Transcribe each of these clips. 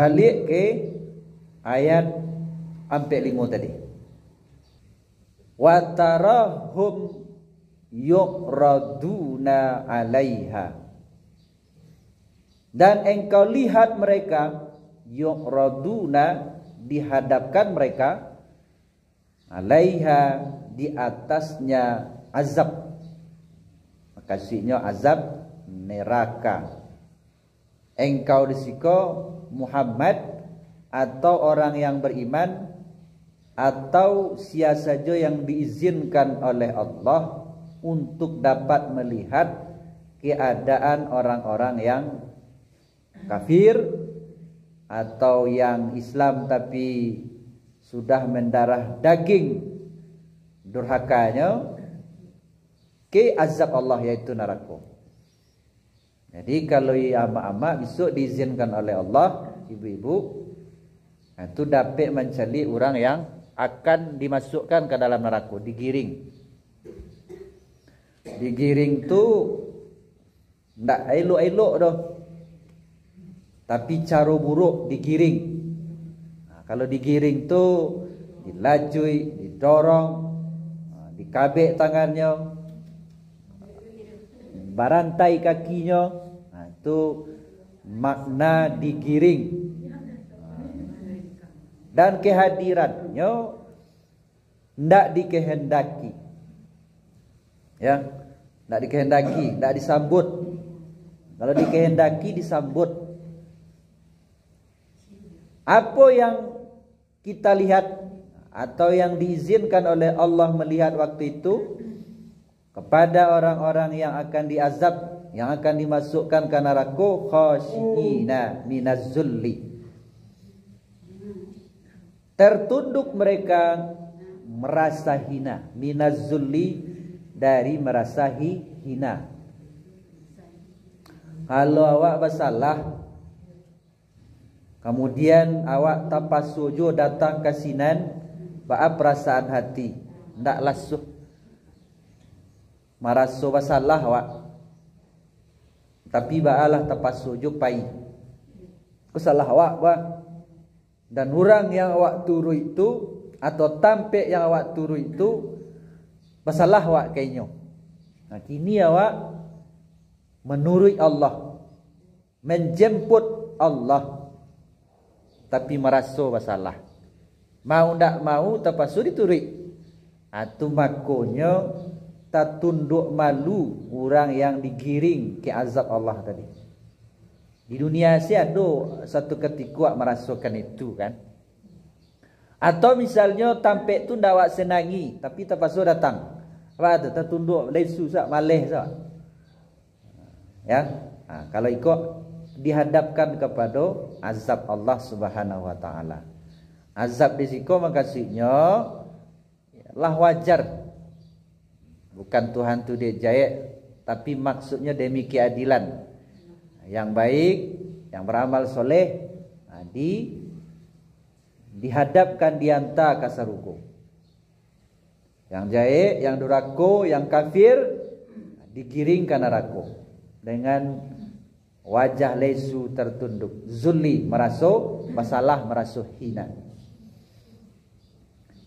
Balik ke ayat 45 tadi. Wa tarahum yuqraduna 'alaiha. Dan engkau lihat mereka yuqraduna, dihadapkan mereka, 'alaiha, di atasnya azab. Maksudnya azab neraka. Engkau disiko Muhammad atau orang yang beriman atau siapa saja yang diizinkan oleh Allah untuk dapat melihat keadaan orang-orang yang kafir atau yang Islam tapi sudah mendarah daging durhakanya ke azab Allah, yaitu neraka. Jadi kalau ama-ama besok diizinkan oleh Allah, ibu-ibu, itu dapat mencari orang yang akan dimasukkan ke dalam neraka, digiring. Digiring tu ndak elok-elok dah. Tapi cara buruk digiring. Kalau digiring tu dilajui, didorong, dikabek tangannya, barantai kakinya, itu makna digiring. Dan kehadirannya tidak dikehendaki, ya, tidak dikehendaki, tidak disambut. Kalau dikehendaki disambut. Apa yang kita lihat atau yang diizinkan oleh Allah melihat waktu itu kepada orang-orang yang akan diazab, yang akan dimasukkan ke neraka, khasyiina minaz zulli, tertunduk mereka merasa hina, minaz zulli, dari merasa hina. Kalau awak bersalah, kemudian awak tapasujo datang ke sinan, ba'a perasaan hati, ndak lasuh maraso bersalah awak, tapi ba'alah tapasujo pai kesalah awak bah. Dan orang yang awak turu itu atau tampek yang awak turu itu bersalah awak kayaknya. Nah, kini awak menurut Allah, menjemput Allah, tapi merasa bersalah. Mau ndak mau terpaksa diturut. Itu makonya tak tunduk malu orang yang digiring ke azab Allah tadi. Di dunia sih ada satu ketika merasakan itu kan. Atau misalnya tampek tu ndak awak senangi tapi terpaksa datang. Apa tu tertunduk lesu sak maleh sak. Ya. Kalau ikut dihadapkan kepada azab Allah Subhanahu wa taala. Azab di situ maksudnya lah wajar. Bukan Tuhan tu dia jaya, tapi maksudnya demi keadilan. Yang baik, yang beramal soleh, dihadapkan dianta ke sarugo. Yang jaya, yang durako, yang kafir digiring ke neraka dengan wajah lesu tertunduk, zulli, merasa masalah, merasa hina.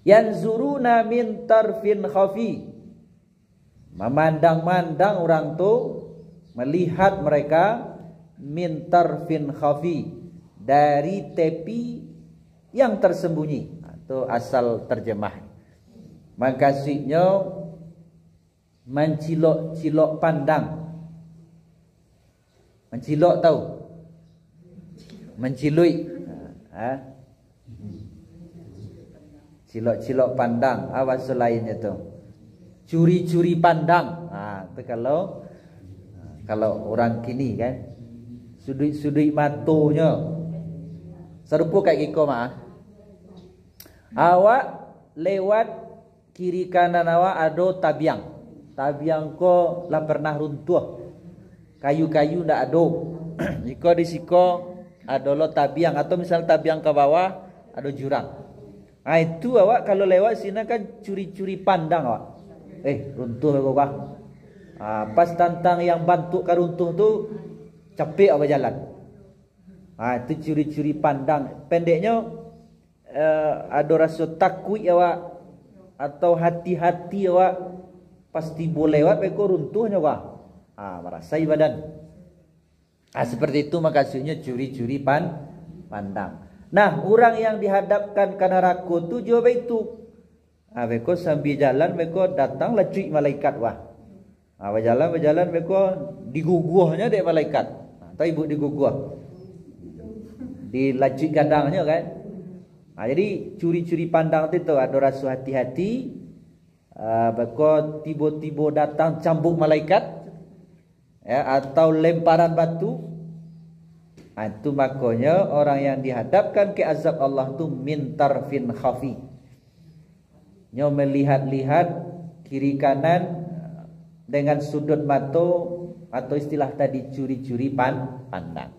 Yanzuruna min tarfin khafi, memandang-mandang orang tu, melihat mereka min tarfin khafi, dari tepi yang tersembunyi. Itu asal terjemah. Maksudnya mencilok-cilok pandang. Mencilok tahu? Mencilui. Cilok-cilok pandang. Apa selainnya tu? Curi-curi pandang. Itu kalau orang kini kan, sudut-sudut matonya serupa kayak giko mah. Awak lewat kiri kanan awak ada tabiang. Tabiang ko lah pernah runtuh. Kayu-kayu ndak ada. Jika di siko ada lo tabiang, atau misal tabiang ke bawah ada jurang. Itu awak kalau lewat sini kan curi-curi pandang awak. Runtuh kau kah? Pas tantang yang bantu ke runtuh tu, capek awak jalan. Itu curi-curi pandang. Pendeknya ada rasa takut awak atau hati-hati awak pasti boleh lewat beko runtuhnya awak. Merasai badan. Seperti itu maksudnya curi-curi pandang. Nah, orang yang dihadapkan ke neraka tu jawab itu. Beko sambil jalan beko datang lacik malaikat wah. Berjalan beko diguguhnya dek malaikat. Tahu ibu diguguh. Dilacik gadangnya kan. Jadi curi-curi pandang itu ada rasa hati-hati. Beko tiba-tiba datang cambuk malaikat. Atau lemparan batu. Itu makanya orang yang dihadapkan ke azab Allah tu min tarfin khafi. Nyo melihat-lihat kiri kanan dengan sudut mata atau istilah tadi curi-curi pandang.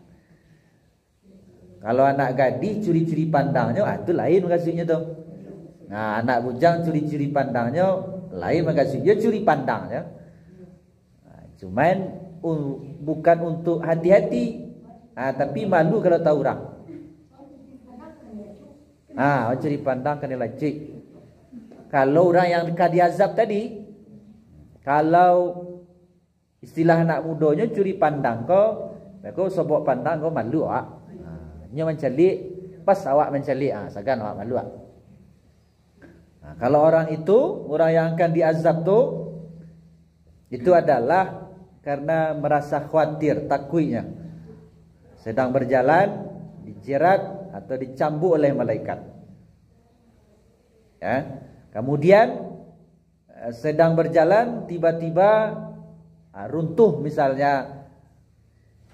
Kalau anak gadis curi-curi pandangnya itu lain maksudnya tu. Nah, anak bujang curi-curi pandangnya lain maksudnya curi pandangnya. Cuman bukan untuk hati-hati. Tapi malu kalau tahu orang. Curi pandang kena lacik. Kalau orang yang diazab tadi, kalau istilah anak mudanya curi pandang kau sobok pandang kau malu nya mencalik pas awak mencalik sagan awak malu kalau orang itu orang yang akan diazab tu itu adalah karena merasa khawatir takutnya sedang berjalan dijerat atau dicambuk oleh malaikat. Kemudian sedang berjalan tiba-tiba runtuh misalnya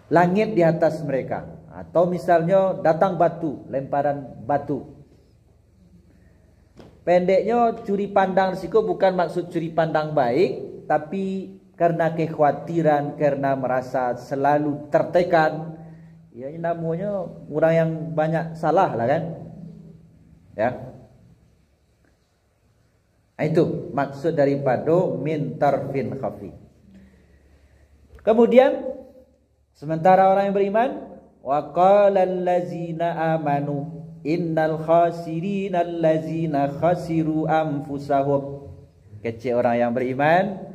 langit di atas mereka atau misalnya datang batu, lemparan batu. Pendeknya curi pandang risiko bukan maksud curi pandang baik, tapi karena kekhawatiran, karena merasa selalu tertekan. Ya namanya orang yang banyak salah lah kan. Itu maksud daripada min tarfin khafi. Kemudian sementara orang yang beriman wa qala allazina amanu innal khasirina allazina khasiru anfusahum. Kecil orang yang beriman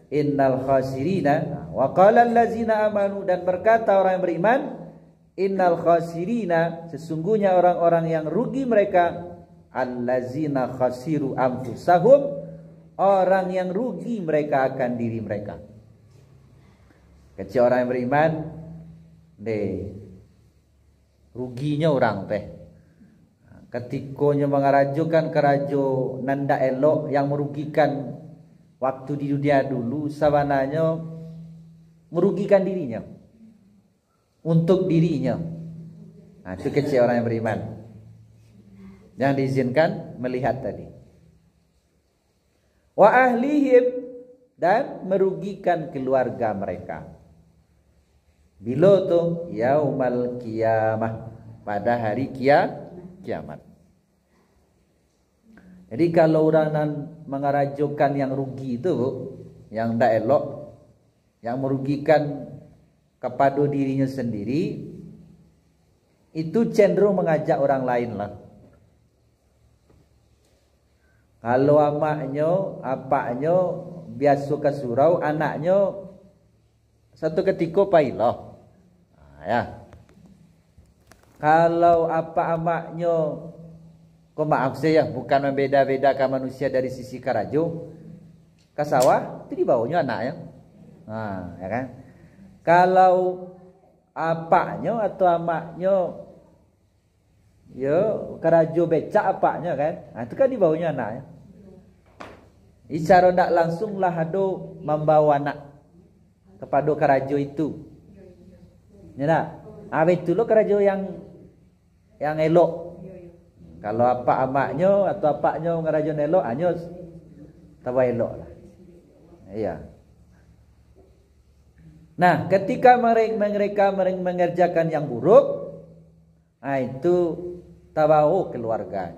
innal khasirina wa qala allazina amanu dan berkata orang yang beriman innal khasirina sesungguhnya orang-orang yang rugi mereka allazina khasiru anfusahum orang yang rugi mereka akan diri mereka. Kecil orang yang beriman ruginya orang teh ketikonya mengarajukan kerajo nanda elok yang merugikan waktu di dunia dulu sabananya merugikan dirinya untuk dirinya. Itu kecil orang yang beriman yang diizinkan melihat tadi. Wa ahlihim dan merugikan keluarga mereka. Bila tu yaumal qiyamah pada hari kiamat. Jadi kalau orang mengarajukan yang rugi itu yang tidak elok, yang merugikan kepada dirinya sendiri, itu cenderung mengajak orang lain lah. Kalau amaknya, apaknya biasa ke surau, anaknya satu ketika pailah. Kalau apa amaknya, maaf saya bukan membeda-bedakan manusia dari sisi karajo, ke sawah itu dibawanya anaknya. Ya kan? Kalau apaknya atau amaknya karajo becak apaknya kan? Itu kan dibawanya anaknya. Secara tidak langsung lah hado membawa anak kepada karajo itu. Ya tak? Itulah karajo yang elok. Kalau apa amaknya atau apaknya ngarajo elok, hanya tawa elok lah. Iya. Nah, ketika mereka mengerjakan yang buruk, itu tabahu keluarga.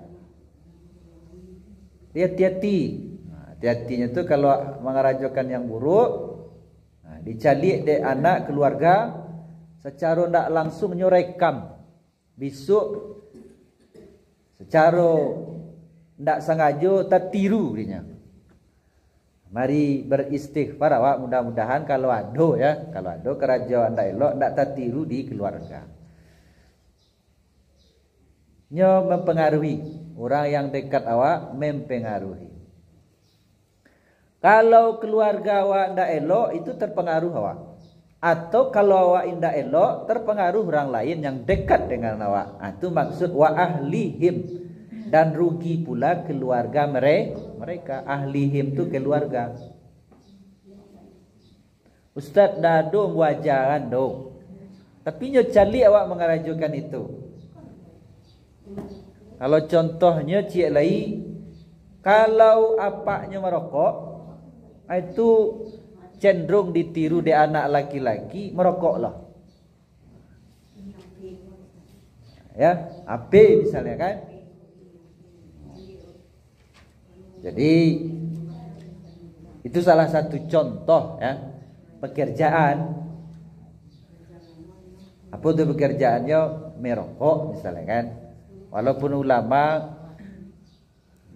Hati-hati. Hati-hatinya itu kalau mengarajokan yang buruk, dicalik dek anak keluarga secara ndak langsung nyorekam. Besok secara ndak sengaja tertiru dinya. Mari beristighfar awak, mudah-mudahan kalau ada kerajaan ndak elok ndak tertiru di keluarga. Nyo mempengaruhi orang yang dekat awak, mempengaruhi. Kalau keluarga awak ndak elok itu terpengaruh awak. Atau kalau awak indah elok terpengaruh orang lain yang dekat dengan awak. Itu maksud wa ahlihim, dan rugi pula keluarga mereka. Ahlihim tu keluarga. Ustaz dado wajaran dong. Tapi nyo cali awak mengarajukan itu. Kalau contohnya cik lai, kalau apaknya merokok, itu cenderung ditiru di anak laki-laki merokoklah. Ya, AB misalnya kan. Jadi itu salah satu contoh ya pekerjaan. Apa itu pekerjaannya? Merokok misalnya kan. Walaupun ulama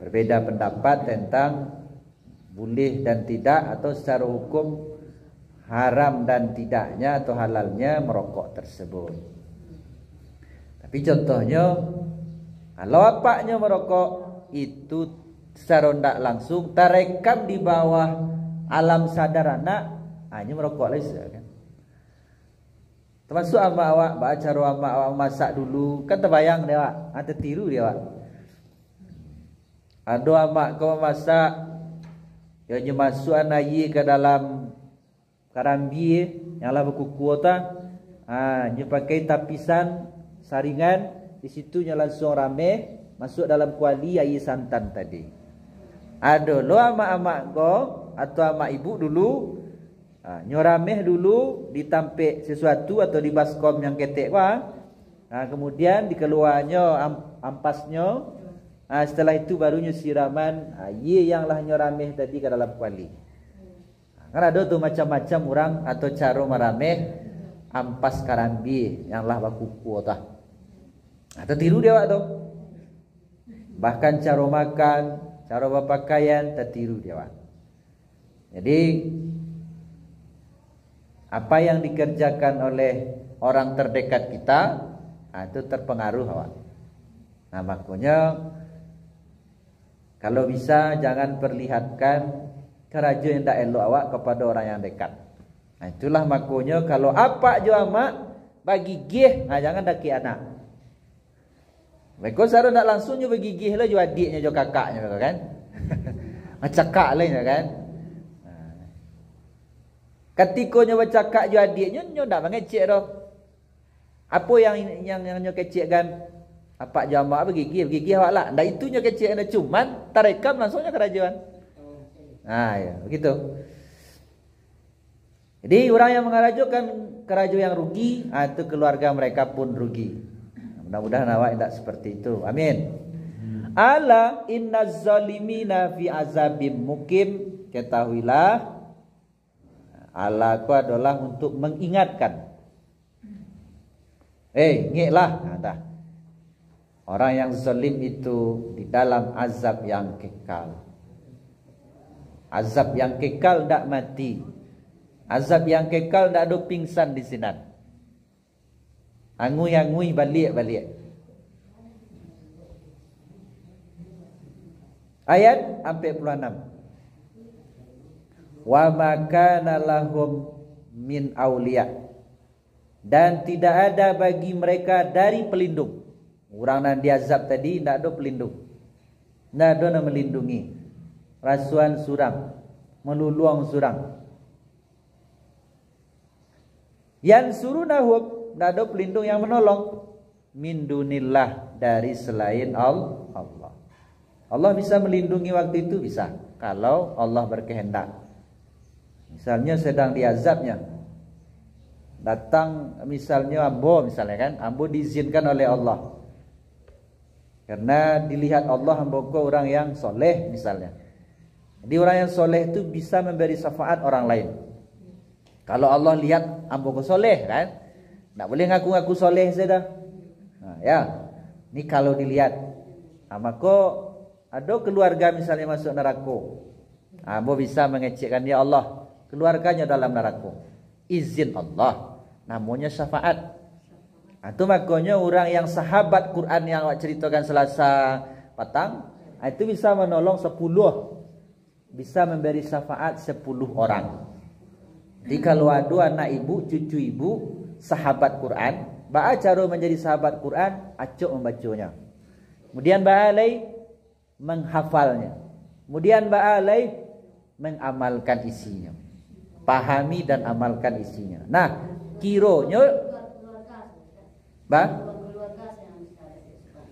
berbeda pendapat tentang boleh dan tidak, atau secara hukum haram dan tidaknya atau halalnya merokok tersebut. Tapi contohnya, kalau apaknya merokok itu secara tidak langsung terekam di bawah alam sadar anak, hanya merokok lah kan. Termasuk ama awak, cara ama awak masak dulu, kan terbayang dia awak, tertiru dia awak. Ada ama kau masak, yang masuk ayi ke dalam karambi yang lah berkuku ta, dia pakai tapisan saringan, di situ nya langsung rame masuk dalam kuali air santan tadi. Ada lo ama-ama kau atau ama ibu dulu, nyorameh dulu ditampik sesuatu atau di baskom yang ketek kemudian dikeluarnya ampasnya. Setelah itu barunya siraman ye yang lah nyorameh tadi ke dalam kuali. Kan ada tuh macam-macam orang atau cara merameh ampas karambi yang lah bakuku tah. Atau tiru dia waktu. Bahkan cara makan, cara berpakaian tertiru dia. Jadi apa yang dikerjakan oleh orang terdekat kita itu terpengaruh awak. Nah makanya kalau bisa jangan perlihatkan kerajaan yang tak elok awak kepada orang yang dekat. Nah, itulah makanya kalau apa jo amak bagi gih, jangan daki anak. Mereka secara tak langsungnya bagi gih lah jo adiknya jo kakaknya kan. Macakak lain kan. Ketika nyo bercakap jo adiknya nyo ndak mengecek dah. Apa yang nyo kecek kan? Apa jamaah bergigih awak lah. Ndak itunya kecil anda cuman tarekam langsungnya kerajaan. Ya, begitu. Jadi orang yang mengarajukan kerajaan yang rugi, itu keluarga mereka pun rugi. Mudah-mudahan awak tidak seperti itu. Amin. Ala innaz zalimina fi azabim mukim. Ketahuilah, ala itu adalah untuk mengingatkan. Ingatlah, orang yang zalim itu di dalam azab yang kekal. Azab yang kekal tidak mati. Azab yang kekal tidak ada pingsan di sini. Angui-angui balik-balik. Ayat 46. Wa makana lahum min awliya. Dan tidak ada bagi mereka dari pelindung. Orang yang diazab tadi tidak ada pelindung. Tidak ada yang melindungi. Rasuan surang, meluluang surang. Yang surunahum, tidak ada pelindung yang menolong. Min dunillah, dari selain Allah. Allah bisa melindungi waktu itu, bisa. Kalau Allah berkehendak. Misalnya sedang diazabnya. Datang misalnya ambo misalnya kan. Ambo diizinkan oleh Allah. Karena dilihat Allah hamba-Nya orang yang soleh misalnya. Jadi orang yang soleh itu bisa memberi syafaat orang lain. Kalau Allah lihat hamba-Nya soleh kan, Tak boleh ngaku-ngaku soleh saja. Ya. Ni kalau dilihat. Maka ada keluarga misalnya masuk neraka. Bo bisa mengecekkan ya Allah, keluarganya dalam neraka. Izin Allah. Namanya syafaat. Itu makanya orang yang sahabat Quran yang awak ceritakan Selasa petang, itu bisa menolong 10. Bisa memberi syafaat 10 orang. Jadi kalau ada anak ibu, cucu ibu, sahabat Quran, ba'a cara menjadi sahabat Quran, acuk membacanya. Kemudian ba'alai menghafalnya. Kemudian ba'alai mengamalkan isinya. Pahami dan amalkan isinya. Nah, kiranya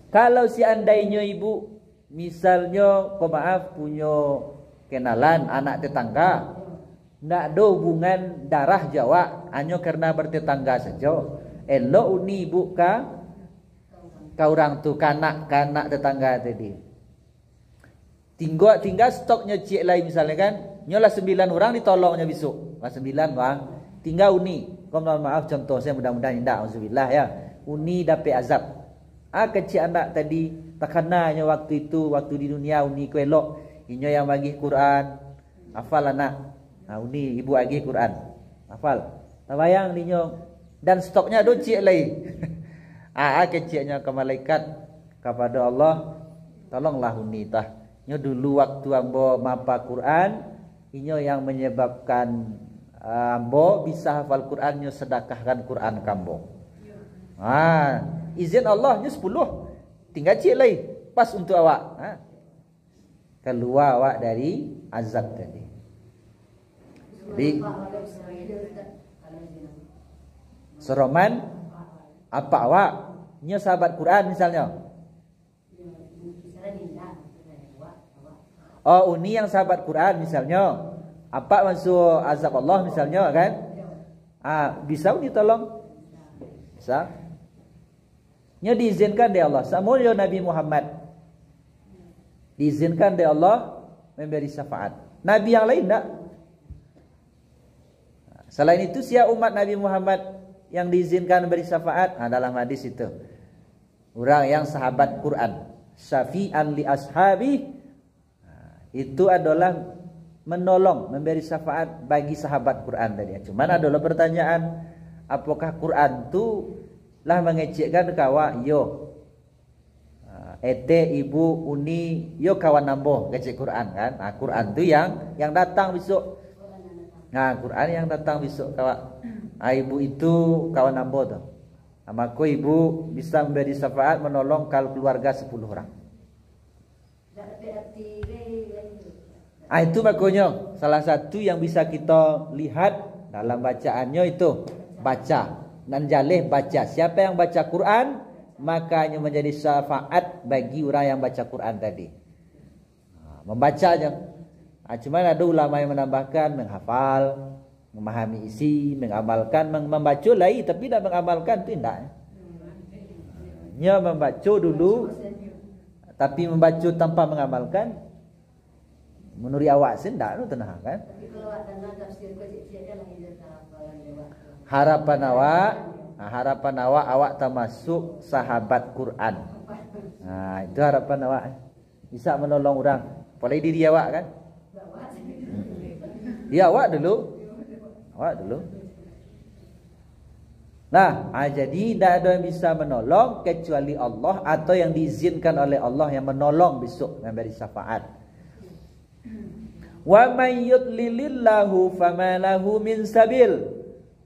kalau seandainya ibu misalnya maaf punya kenalan anak tetangga, ndak ada hubungan darah Jawa, hanya karena bertetangga saja. Elok uni ibu ka orang tu kanak tetangga tadi. Tinggal stoknya cik lain misalnya kan, nyolah 9 orang ditolongnya besok. 9 bang. Tinggal uni. Kau mohon maaf contoh saya mudah-mudahan tidak auzubillah ya. Uni dapat azab. Kecil anak tadi takananya waktu itu waktu di dunia uni ku elok. Inyo yang bagi Quran. Hafal anak. Uni ibu bagi Quran. Hafal. Tabayang ninyo dan stoknya ada cik lain. Kecilnya ke malaikat kepada Allah, tolonglah uni tah. Nyo dulu waktu ambo mapa Quran, inyo yang menyebabkan ambo bisa hafal Quran, nyo sedekahkan Quran kambo. Izin Allah nyo 10. Tinggal cik lain pas untuk awak. Keluar awak dari azab tadi. Jadi Seroman apa awak? Nyo sahabat Quran misalnya. Uni yang sahabat Quran misalnya. Apa masuk azab Allah misalnya kan? Bisa uni tolong? Bisa. Nyo diizinkan oleh Allah. Sama Nabi Muhammad. Diizinkan oleh Allah memberi syafaat. Nabi yang lain tak? Selain itu siapa umat Nabi Muhammad yang diizinkan memberi syafaat? Dalam hadis itu. Orang yang sahabat Quran. Syafi'an li ashabi. Itu adalah menolong, memberi syafaat bagi sahabat Quran tadi. Cuman adalah pertanyaan, apakah Quran itu lah mengecekkan kawa? Yo. Ete ibu uni yo kawan namboh kecek Quran kan? Quran itu yang datang besok. Quran yang datang besok kawa. Ibu itu kawan namboh tu. Maka ibu bisa memberi syafaat menolong kalau keluarga 10 orang. Itu makanya salah satu yang bisa kita lihat dalam bacaannya itu baca dan jalih baca. Siapa yang baca Quran makanya menjadi syafaat bagi orang yang baca Quran tadi. Membacanya. Cuman ada ulama yang menambahkan menghafal, memahami isi, mengamalkan, membaca lagi tapi tidak mengamalkan itu tidak. Nya membaca dulu tapi membaca tanpa mengamalkan. Menurut awak sendak tu tenang kan? Harapan awak termasuk sahabat Quran. Itu harapan awak. Bisa menolong orang. Apalagi diri awak kan? Ya awak dulu. Jadi tidak ada yang bisa menolong kecuali Allah atau yang diizinkan oleh Allah yang menolong besok memberi syafaat. Wa may yudlilillahu fama lahu min sabil.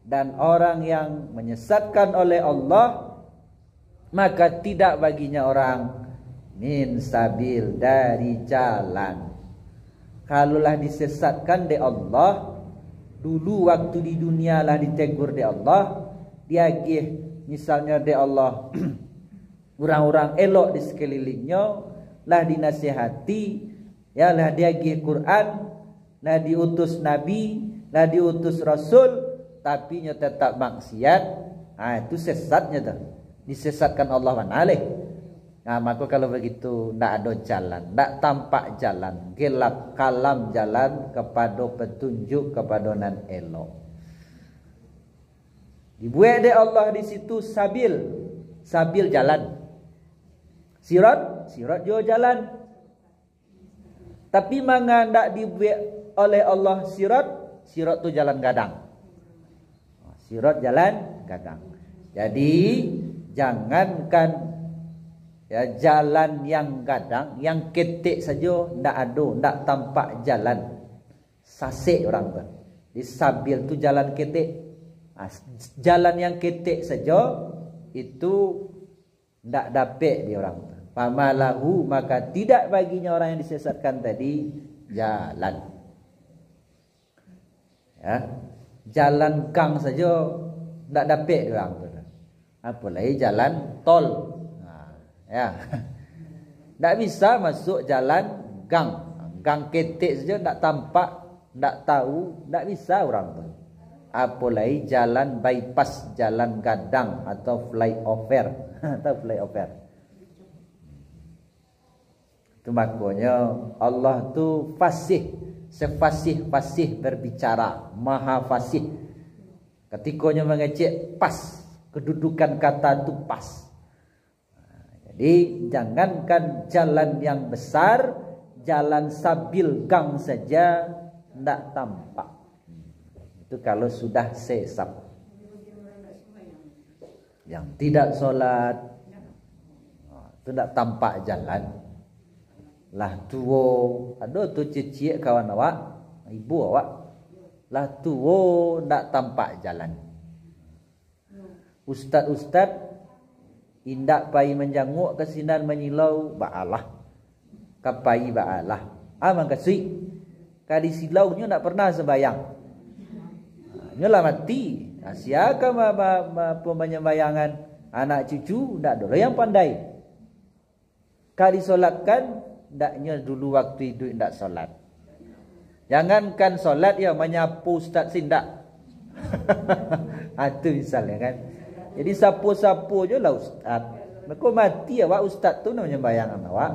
Dan orang yang menyesatkan oleh Allah maka tidak baginya orang min sabil dari jalan. Kalaulah disesatkan oleh Allah dulu waktu di dunia lah ditegur oleh Allah, diagih misalnya oleh Allah orang-orang elok di sekelilingnya lah dinasihati, ya lah diagih Quran, lah diutus Nabi, lah diutus Rasul, tapi nya tetap maksiat. Itu sesatnya tu. Disesatkan Allah Ta'ala. Maka kalau begitu tidak ada jalan, tidak tampak jalan, gelap kalam jalan kepada petunjuk kepada nan elok. Dibuat deh Allah di situ sabil, sabil jalan. Sirat, sirat juga jalan. Tapi manga ndak dibuat oleh Allah sirat, sirat tu jalan gadang. Sirat jalan gadang. Jadi jangankan ya jalan yang gadang, yang ketek saja ndak ada, ndak tampak jalan. Sasik orang tu. Di sabil tu jalan ketek. Jalan yang ketek saja itu tidak dapat dia orang. Pamalahu, maka tidak baginya orang yang disesatkan tadi jalan. Ya, jalan gang saja tidak dapat dia orang. Apalagi jalan tol. Ya, tidak bisa masuk jalan gang. Gang ketek saja tidak tampak, tidak tahu, tidak bisa orang tu. Apalagi jalan bypass, jalan gadang atau flyover atau flyover. Itu makanya Allah tu fasih, sefasih-fasih berbicara, maha fasih. Ketikanya mengecek pas, kedudukan kata itu pas. Jadi jangankan jalan yang besar, jalan sabil gang saja tidak tampak. Itu kalau sudah sesap. Yang tidak solat itu tidak tampak jalan. Lah tuo, ada tu cicik kawan awak, ibu awak. Lah tuo tidak tampak jalan. Ustaz-ustaz indak pai menjanguk kesinan menyilau ba'alah. Kapai ba'alah. Amang kasih. Kadi silaunya tak pernah sembayang. Nyolah mati. Siapa penyembayangan anak cucu ndak ada yang pandai. Kali solatkan ndaknya dulu waktu itu ndak solat. Jangankan solat ya menyapu ustaz sindak. Itu misalnya kan. Jadi sapu-sapu je lah ustaz. Mereka mati awak ustaz tu nak menyembayangan awak.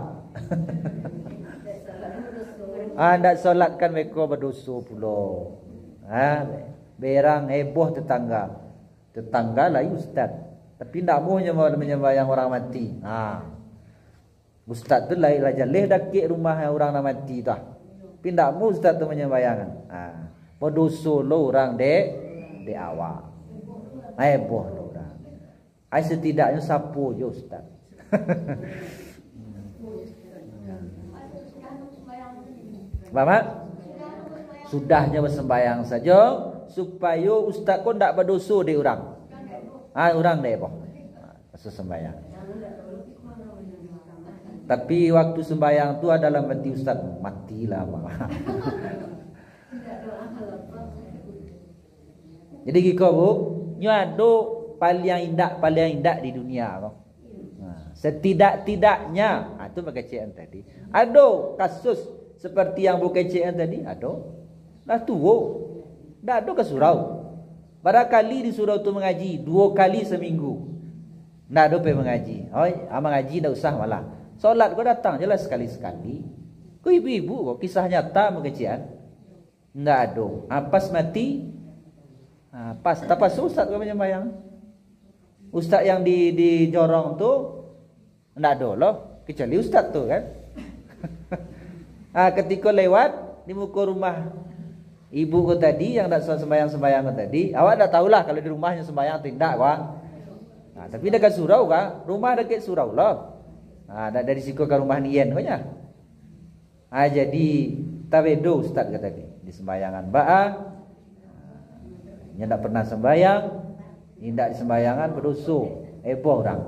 Ndak solatkan mereka berdosa pula. Berang heboh tetangga. Tetangga lah ustaz. Tapi tak mau menyembayang orang mati. Ustaz tu lain raja leh dakik rumah orang nak mati tu. Tapi tak mau ustaz tu menyembayang. Berdosa lo orang de awak. Heboh lo orang. Setidaknya sapu je ustaz. Faham? Sudahnya bersembayang saja supaya ustaz pun tak berdosa di orang. Orang deh apa? Masa sembahyang. Tapi waktu sembahyang tu adalah mati ustaz, matilah apa. Jadi kiko bu, nyo ado paling indah di dunia kok. Setidak-tidaknya, itu bekecian tadi. Ado kasus seperti yang bekecian tadi, ado. Lah tuwo. Dah ada ke surau. Barangkali di surau tu mengaji 2 kali seminggu. Ndak ada pe mengaji. Mengaji dah usah malah. Solat kau datang jelas sekali-sekali. Kau ibu-ibu kok kisah nyata mengecian. Ndak ada. Pas mati. Pas tapas ustaz kau menyembayang. Ustaz yang di jorong tu ndak ada loh, kecuali ustaz tu kan. Ketika lewat di muka rumah ibu ku tadi yang tak sembayang-sembayang tadi, awak dah tahulah kalau di rumahnya sembayang tindak wah. Tapi dekat surau kah? Rumah dekat surau lah. Dari siku ke rumah nian kanya. Jadi tawedo ustaz kata di sembayangan ba'a. Nya tak pernah sembayang, tidak di sembayangan berdosa. Heboh orang.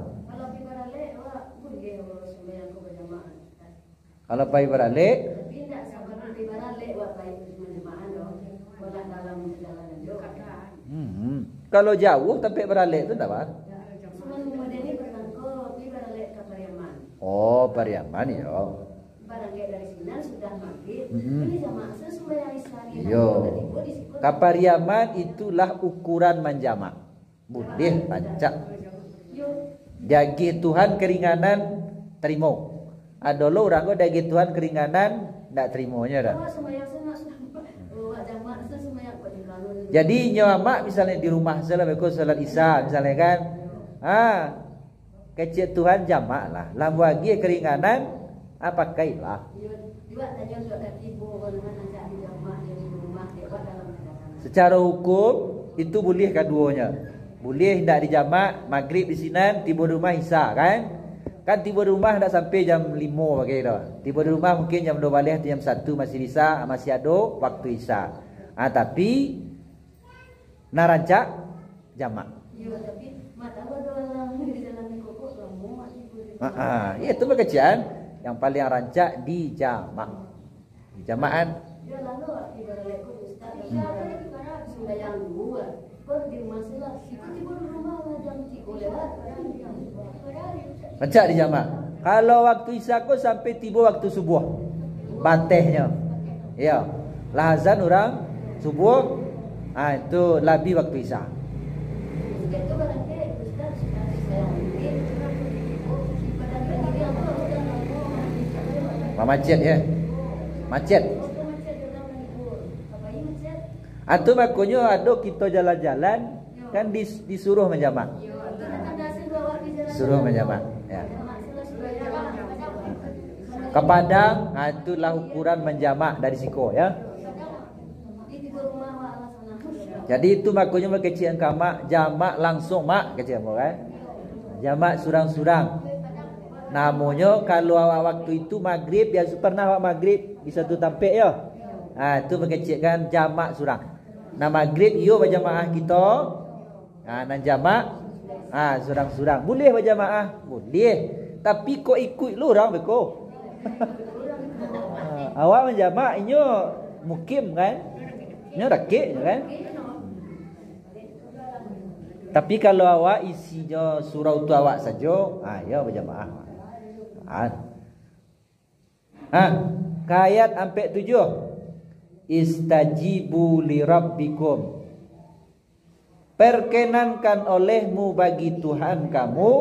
Kalau pai beralek kalau jauh tapi beralek tu tak apa? Oh, Pariaman ya. Barangkali dari sini sudah maghrib. Ini jamaah sembahyang sekali. Yo. Kapariaman itulah ukuran menjamak. Boleh pancak. Jagi Tuhan keringanan terima. Ada lo orang go dagi Tuhan keringanan ndak terimanya dah. Awak sembahyang sunat sudah. Awak jamak sembahyang kok di kalau. Jadi nyamak misalnya di rumah salah beko salat Isya misalnya kan. Kecil Tuhan jamak lah. Lam bagi keringanan pakailah. Juga tanya untuk tibu mana nak di jamak di rumah dekat dalam keadaan. Secara hukum itu boleh keduanya. Boleh tidak dijamak maghrib di sini tiba di rumah Isya kan? Kan tiba di rumah tak sampai jam 5 pakai dah. Tiba di rumah mungkin jam 12 atau jam 1 masih bisa, masih ada waktu Isya. Tapi narancak jamak. Ya tapi mata orang di dalam kokok lama tiba. Itu pekerjaan yang paling rancak di jamak. Di jamaan. Dia lalu tiba lekuk ustaz. Sembahyang dua. Di rumah sila, tiba di rumah jam 3 lewat. Rancak di jamak. Kalau waktu Isya kau sampai tiba waktu subuh. Batehnya. Ya. Lahazan orang subuh. Itu lebih waktu Isya. Itu barangkali ustaz sudah Macet ya. Macet. Atau makanya ada kita jalan-jalan kan disuruh menjamak. Suruh menjamak. Ya. Ke Padang, itulah ukuran menjamak dari siko ya. Jadi itu makanya kecil kamak jamak langsung mak kecil kan. Jamak surang-surang. Namanya kalau awak waktu itu maghrib biasa pernah awak maghrib di satu tampik ya. Itu mengecikkan jamak surang. Nah maghrib iyo berjamaah kita. Nan jamak surang-surang. Boleh berjamaah? Boleh. Tapi kau ikut lu orang beko. Awak menjamak inyo mukim kan? Inyo rakit kan? Tapi kalau awak isinya surau tu awak saja, ya berjamaah. Ayat sampai 7. Istajibu li rabbikum. Perkenankan olehmu bagi Tuhan kamu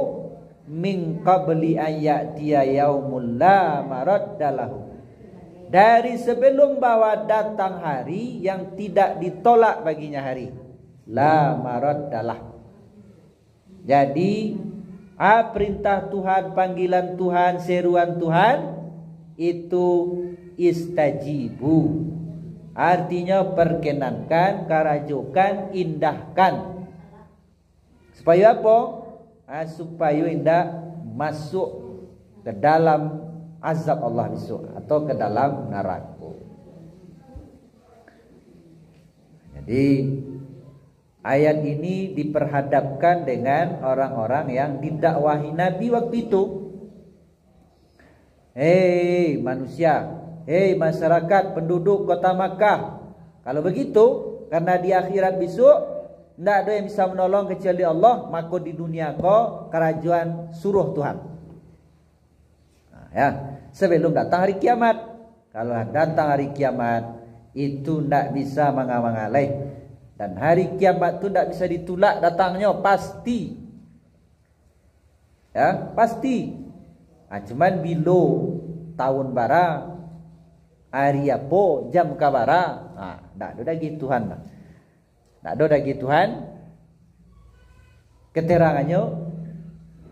min qabli ayatiya yaumul la maraddalahu. Dari sebelum bahwa datang hari yang tidak ditolak baginya hari. La maraddalah. Jadi perintah Tuhan, panggilan Tuhan, seruan Tuhan itu istajibu. Artinya perkenankan, karajokan, indahkan. Supaya apa? Supaya indah masuk ke dalam azab Allah besok atau ke dalam neraka. Jadi ayat ini diperhadapkan dengan orang-orang yang didakwahi Nabi waktu itu. Hei manusia, hei masyarakat penduduk kota Makkah. Kalau begitu, karena di akhirat besok tidak ada yang bisa menolong kecuali Allah, maka di dunia kau kerajaan suruh Tuhan. Sebelum datang hari kiamat. Kalau datang hari kiamat itu tidak bisa mengalang-alang. Dan hari kiamat tu tidak bisa ditolak datangnya pasti. Ya, pasti. Cuman bila tahun bara, hari apa, jam kabara, tak ada lagi Tuhan. Tak ada lagi Tuhan. Keterangannya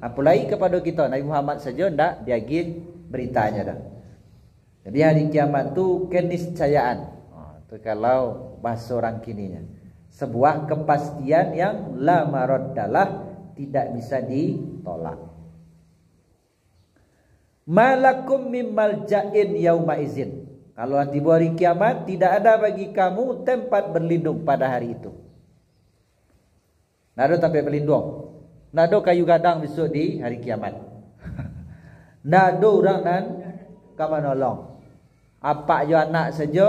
apalagi kepada kita Nabi Muhammad saja ndak diagi beritanya dah. Jadi hari kiamat tu keniscayaan. Tu kalau bahasa orang kininya. Sebuah kepastian yang la maraddalah, tidak bisa ditolak. Malakum mim malja'in yauma izin. Kalau tiba hari kiamat, tidak ada bagi kamu tempat berlindung pada hari itu. Tidak ada tempat berlindung. Tidak ada kayu gadang besok di hari kiamat. Tidak ada orang dan kamu nolong. Apa je anak saja,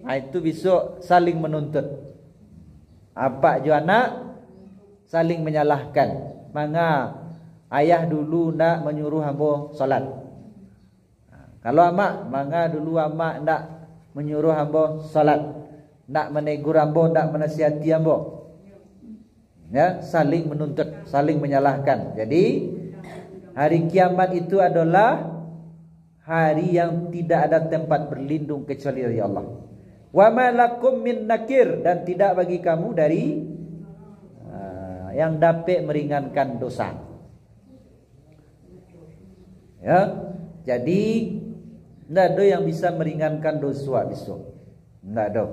itu besok saling menuntut. Apa je anak saling menyalahkan. Manga ayah dulu nak menyuruh hamba solat. Kalau amak, manga dulu amak nak menyuruh hamba solat. Nak menegur hamba, nak menasihati hamba. Ya, saling menuntut, saling menyalahkan. Jadi hari kiamat itu adalah hari yang tidak ada tempat berlindung kecuali dari Allah. Wa ma lakum min nakir, dan tidak bagi kamu dari yang dapat meringankan dosa. Ya, jadi tidak ada yang bisa meringankan dosa besok. Tidak ada.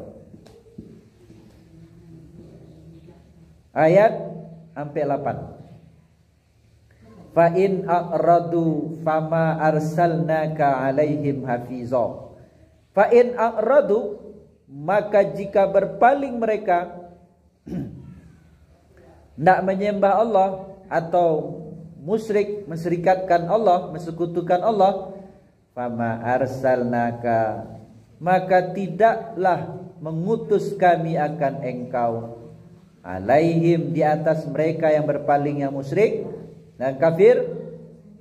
Ayat sampai 8. Fa in aqradu fama arsalnaka alaihim hafizah. Fa in aqradu, maka jika berpaling mereka tidak menyembah Allah atau musyrik, menserikatkan Allah, mensekutukan Allah, fama arsalnaka, maka tidaklah mengutus kami akan engkau, alaihim, di atas mereka yang berpaling, yang musyrik dan kafir,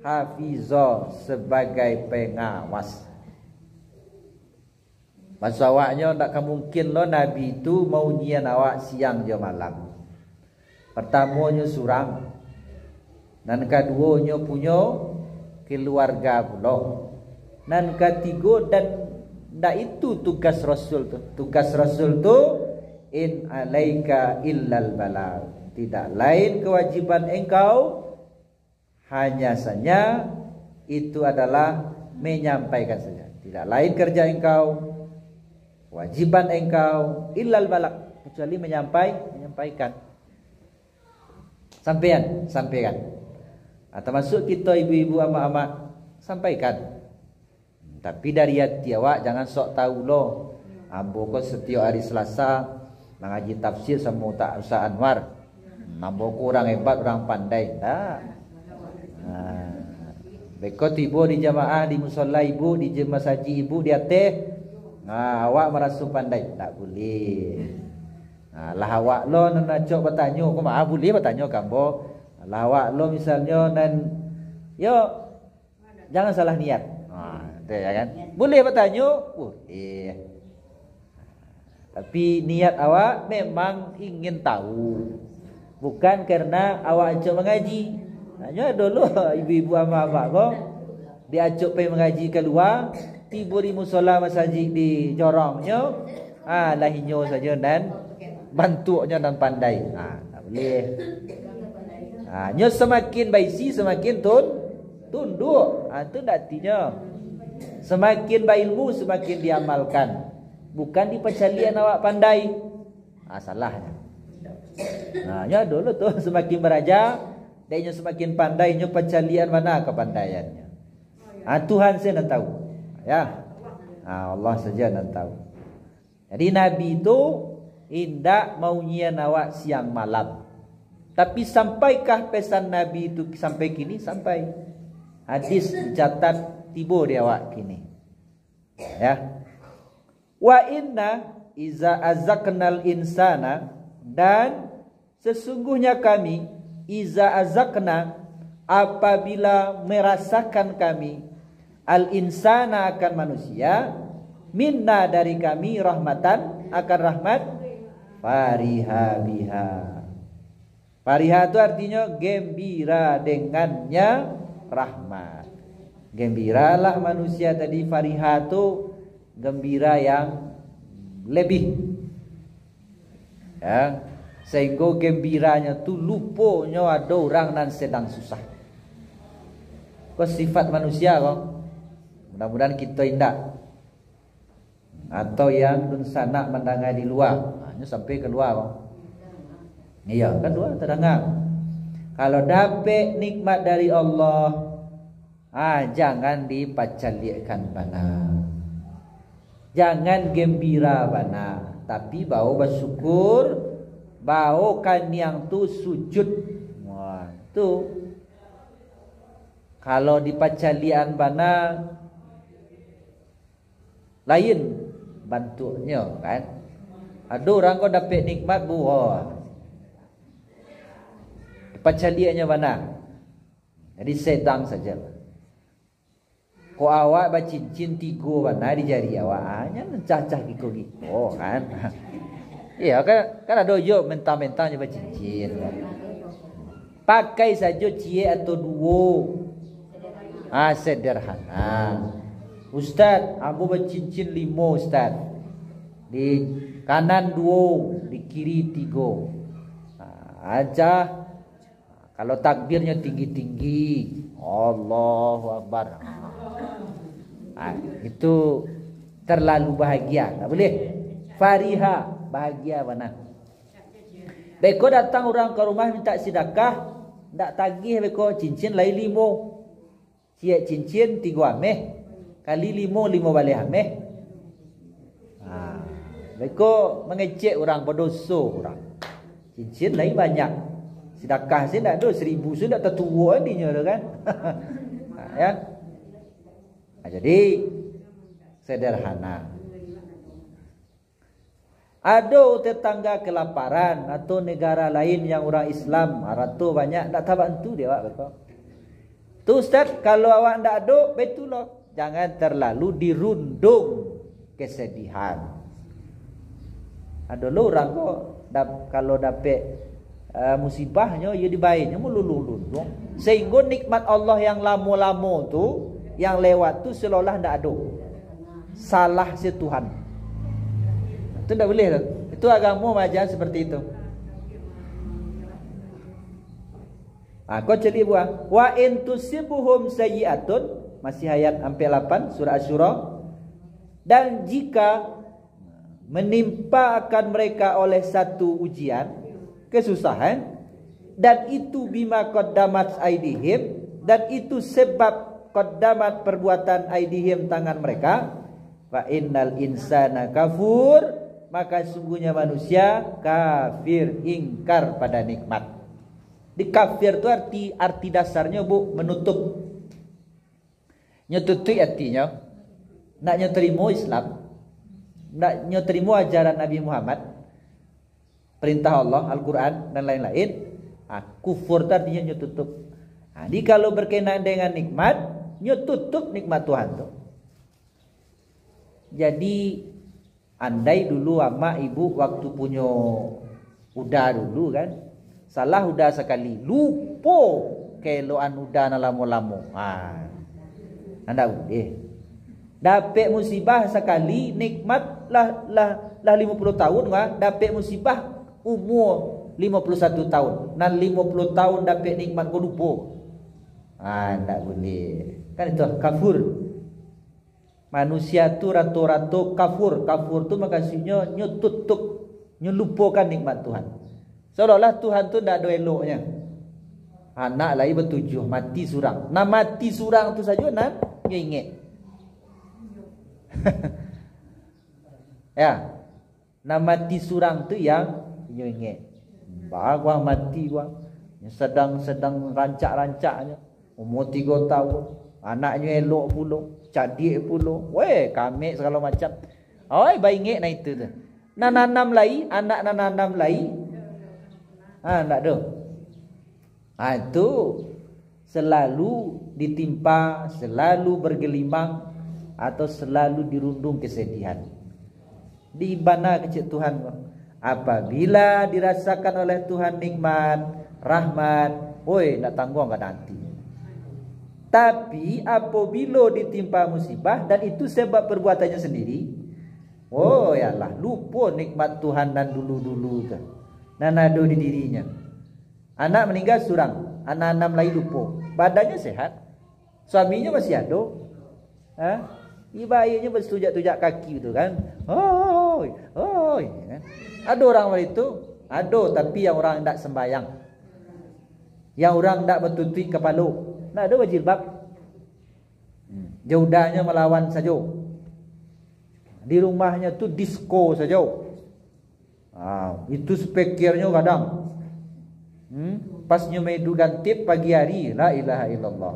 hafizah, sebagai pengawas. Masa awaknya tak mungkin lo Nabi itu mau nyian awak siang je malam. Pertamanya surang, dan keduanya punya keluarga pula, dan ketiga, dan ndak itu tugas Rasul tu. Tugas Rasul tu in alaika illal balagh, tidak lain kewajiban engkau hanya saja itu adalah menyampaikan saja. Tidak lain kerja engkau, kewajiban engkau illal balagh, kecuali menyampaikan. Sampaikan. Termasuk kita ibu-ibu, amak-amak, sampaikan. Tapi dari hati awak jangan sok tahu loh. Ambo kau setiap hari Selasa mengaji tafsir sama tak usah Anwar. Ambo kau orang hebat, orang pandai. Tak. Beko tiba di jamaah, di musola ibu, di jemaah saji ibu, di ateh. Awak merasa pandai. Tak boleh. Lah awak lo nak cok bertanya, kau maaf boleh bertanya kamu. Lah awak lo misalnya dan yo jangan salah niat. Itu ya kan. Boleh bertanya, boleh. Tapi niat awak memang ingin tahu, bukan karena awak ajak mengaji. Hanya dulu ibu-ibu ama-ama kau diajak pergi mengaji keluar, tiba di musola masjid di jorongnya, lahinyo saja dan bantunya dan pandai. Tak boleh. Nyo semakin baisi semakin tunduk. Itu artinya semakin berilmu semakin diamalkan, bukan di percalian awak pandai. Salahnya. Nyo dulu tu semakin beraja, dia semakin pandai, nyo percalian mana kepandaiannya. Tuhan saya nak tahu. Ya. Allah saja nak tahu. Jadi Nabi itu indak mau nyian awak siang malam. Tapi sampaikah pesan Nabi itu sampai kini? Sampai. Hadis dicatat tiba di awak kini. Ya. Wa inna iza azaknal insana, dan sesungguhnya kami iza azakna, apabila merasakan kami al insana, akan manusia, minna, dari kami, rahmatan, akan rahmat, fariha biha. Fariha itu artinya gembira dengannya rahmat. Gembiralah manusia tadi. Fariha itu gembira yang lebih, ya, sehingga gembiranya tu lupanya ada orang nan sedang susah. Kau sifat manusia kau, mudah-mudahan kita indak. Atau yang dun sanak mendengar di luar, hanya sampai keluar kau. Iya kan dua terdengar. Kalau dapat nikmat dari Allah, jangan dipacalikan bana, jangan gembira bana, tapi bau bersyukur, bau kan yang tu sujud. Wah, tu kalau dipacalian bana lain bantunya kan. Ada orang kau dapat nikmat buah, pacaliannya mana? Jadi sedang saja. Ko awak bacincin tiga mana di jari awak, hanya mencacah giko-giko kan. Iya kan ada yo mentang-mentang je bacincin. Pakai saja cie atau dua. Sederhana. Ustaz, aku bercincin 5 Ustaz. Di kanan 2, di kiri 3. Aja kalau takbirnya tinggi-tinggi, Allahu Akbar. Itu terlalu bahagia, tak boleh. Fariha, bahagia mana? Beko datang orang ke rumah minta sedekah, ndak tagih beko cincin lain 5. Siap cincin 3 ameh. Kali 5 balik ameh. Beko mengecek orang berdosa orang. Cincin lain banyak. Sedekah saya ndak ada 1000 sudah tertua ni kan. Ya. Jadi sederhana. Ada tetangga kelaparan atau negara lain yang orang Islam, ratu banyak tak bantu dia awak betul. Tu Ustaz, kalau awak ndak ada, betullah. Jangan terlalu dirundung kesedihan. Ada lo orang kok kalau dapat musibahnya ia dibaiknya melulu-lulu. Sehingga nikmat Allah yang lama-lama tu, yang lewat tu seolah ndak ada. Salah si Tuhan. Itu ndak boleh tu. Itu agama macam seperti itu. Kau cari buah. Wa in tusibuhum sayyi'atun, masih ayat 8 surah Asy-Syura. Dan jika menimpa akan mereka oleh satu ujian, kesusahan, dan itu bima qaddamat aidihim, dan itu sebab qaddamat perbuatan aidihim, tangan mereka, fa innal insana kafur, maka sungguhnya manusia kafir, ingkar pada nikmat. Di kafir itu arti dasarnya menutup. Nyetuti artinya nak nyeterima Islam, nak nyeterima ajaran Nabi Muhammad, perintah Allah, Al-Quran dan lain-lain. Kufur itu artinya nyetutup. Jadi kalau berkenaan dengan nikmat, nyetutup nikmat Tuhan tu. Jadi andai dulu ama ibu waktu punya udah dulu kan, salah udah sekali, lupa keloan udah lama-lama. Anda boleh. Dapat musibah sekali, nikmat lah 50 tahun kan, dapat musibah umur 51 tahun. Dan 50 tahun dapat nikmat kau lupa. Tak boleh. Kan itu kafur. Manusia tu rata-rata kafur. Kafur tu maksudnya nyetutup, nyelupakan nikmat Tuhan. Seolah-olah Tuhan tu tak ada eloknya. Anak lagi bertujuh, mati surang. Nah mati surang tu saja nak ingat. Ya. Nah mati surang tu yang ingat. Bagua mati gua. Sedang rancak-rancaknya. Umur 3 tahun. Anaknya elok pula, cadik pula. Weh, kamik segala macam. Oi, baik ingat nah itu tu. Nanam lai, anak nanam lai. Tak ada. Itu selalu ditimpa, selalu bergelimang atau selalu dirundung kesedihan. Di mana kecil Tuhan apabila dirasakan oleh Tuhan nikmat, rahmat, oi nak tanggung enggak nanti. Tapi apabila ditimpa musibah dan itu sebab perbuatannya sendiri, oh yalah lupa nikmat Tuhan dan dulu-dulu tu. Dan ada di dirinya. Anak meninggal surang, anak 6 lain lupa. Badannya sehat, suaminya masih ada. Ibaiknya bertujak-tujak kaki tu kan. Oi. Ada orang itu, ada tapi yang orang tak sembayang. Yang orang tak bertutup kepala. Tak ada berjilbab. Jaudahnya melawan saja. Di rumahnya tu disco saja. Itu spekirnya kadang. Pas nyemedu gantip pagi hari, la ilaha illallah.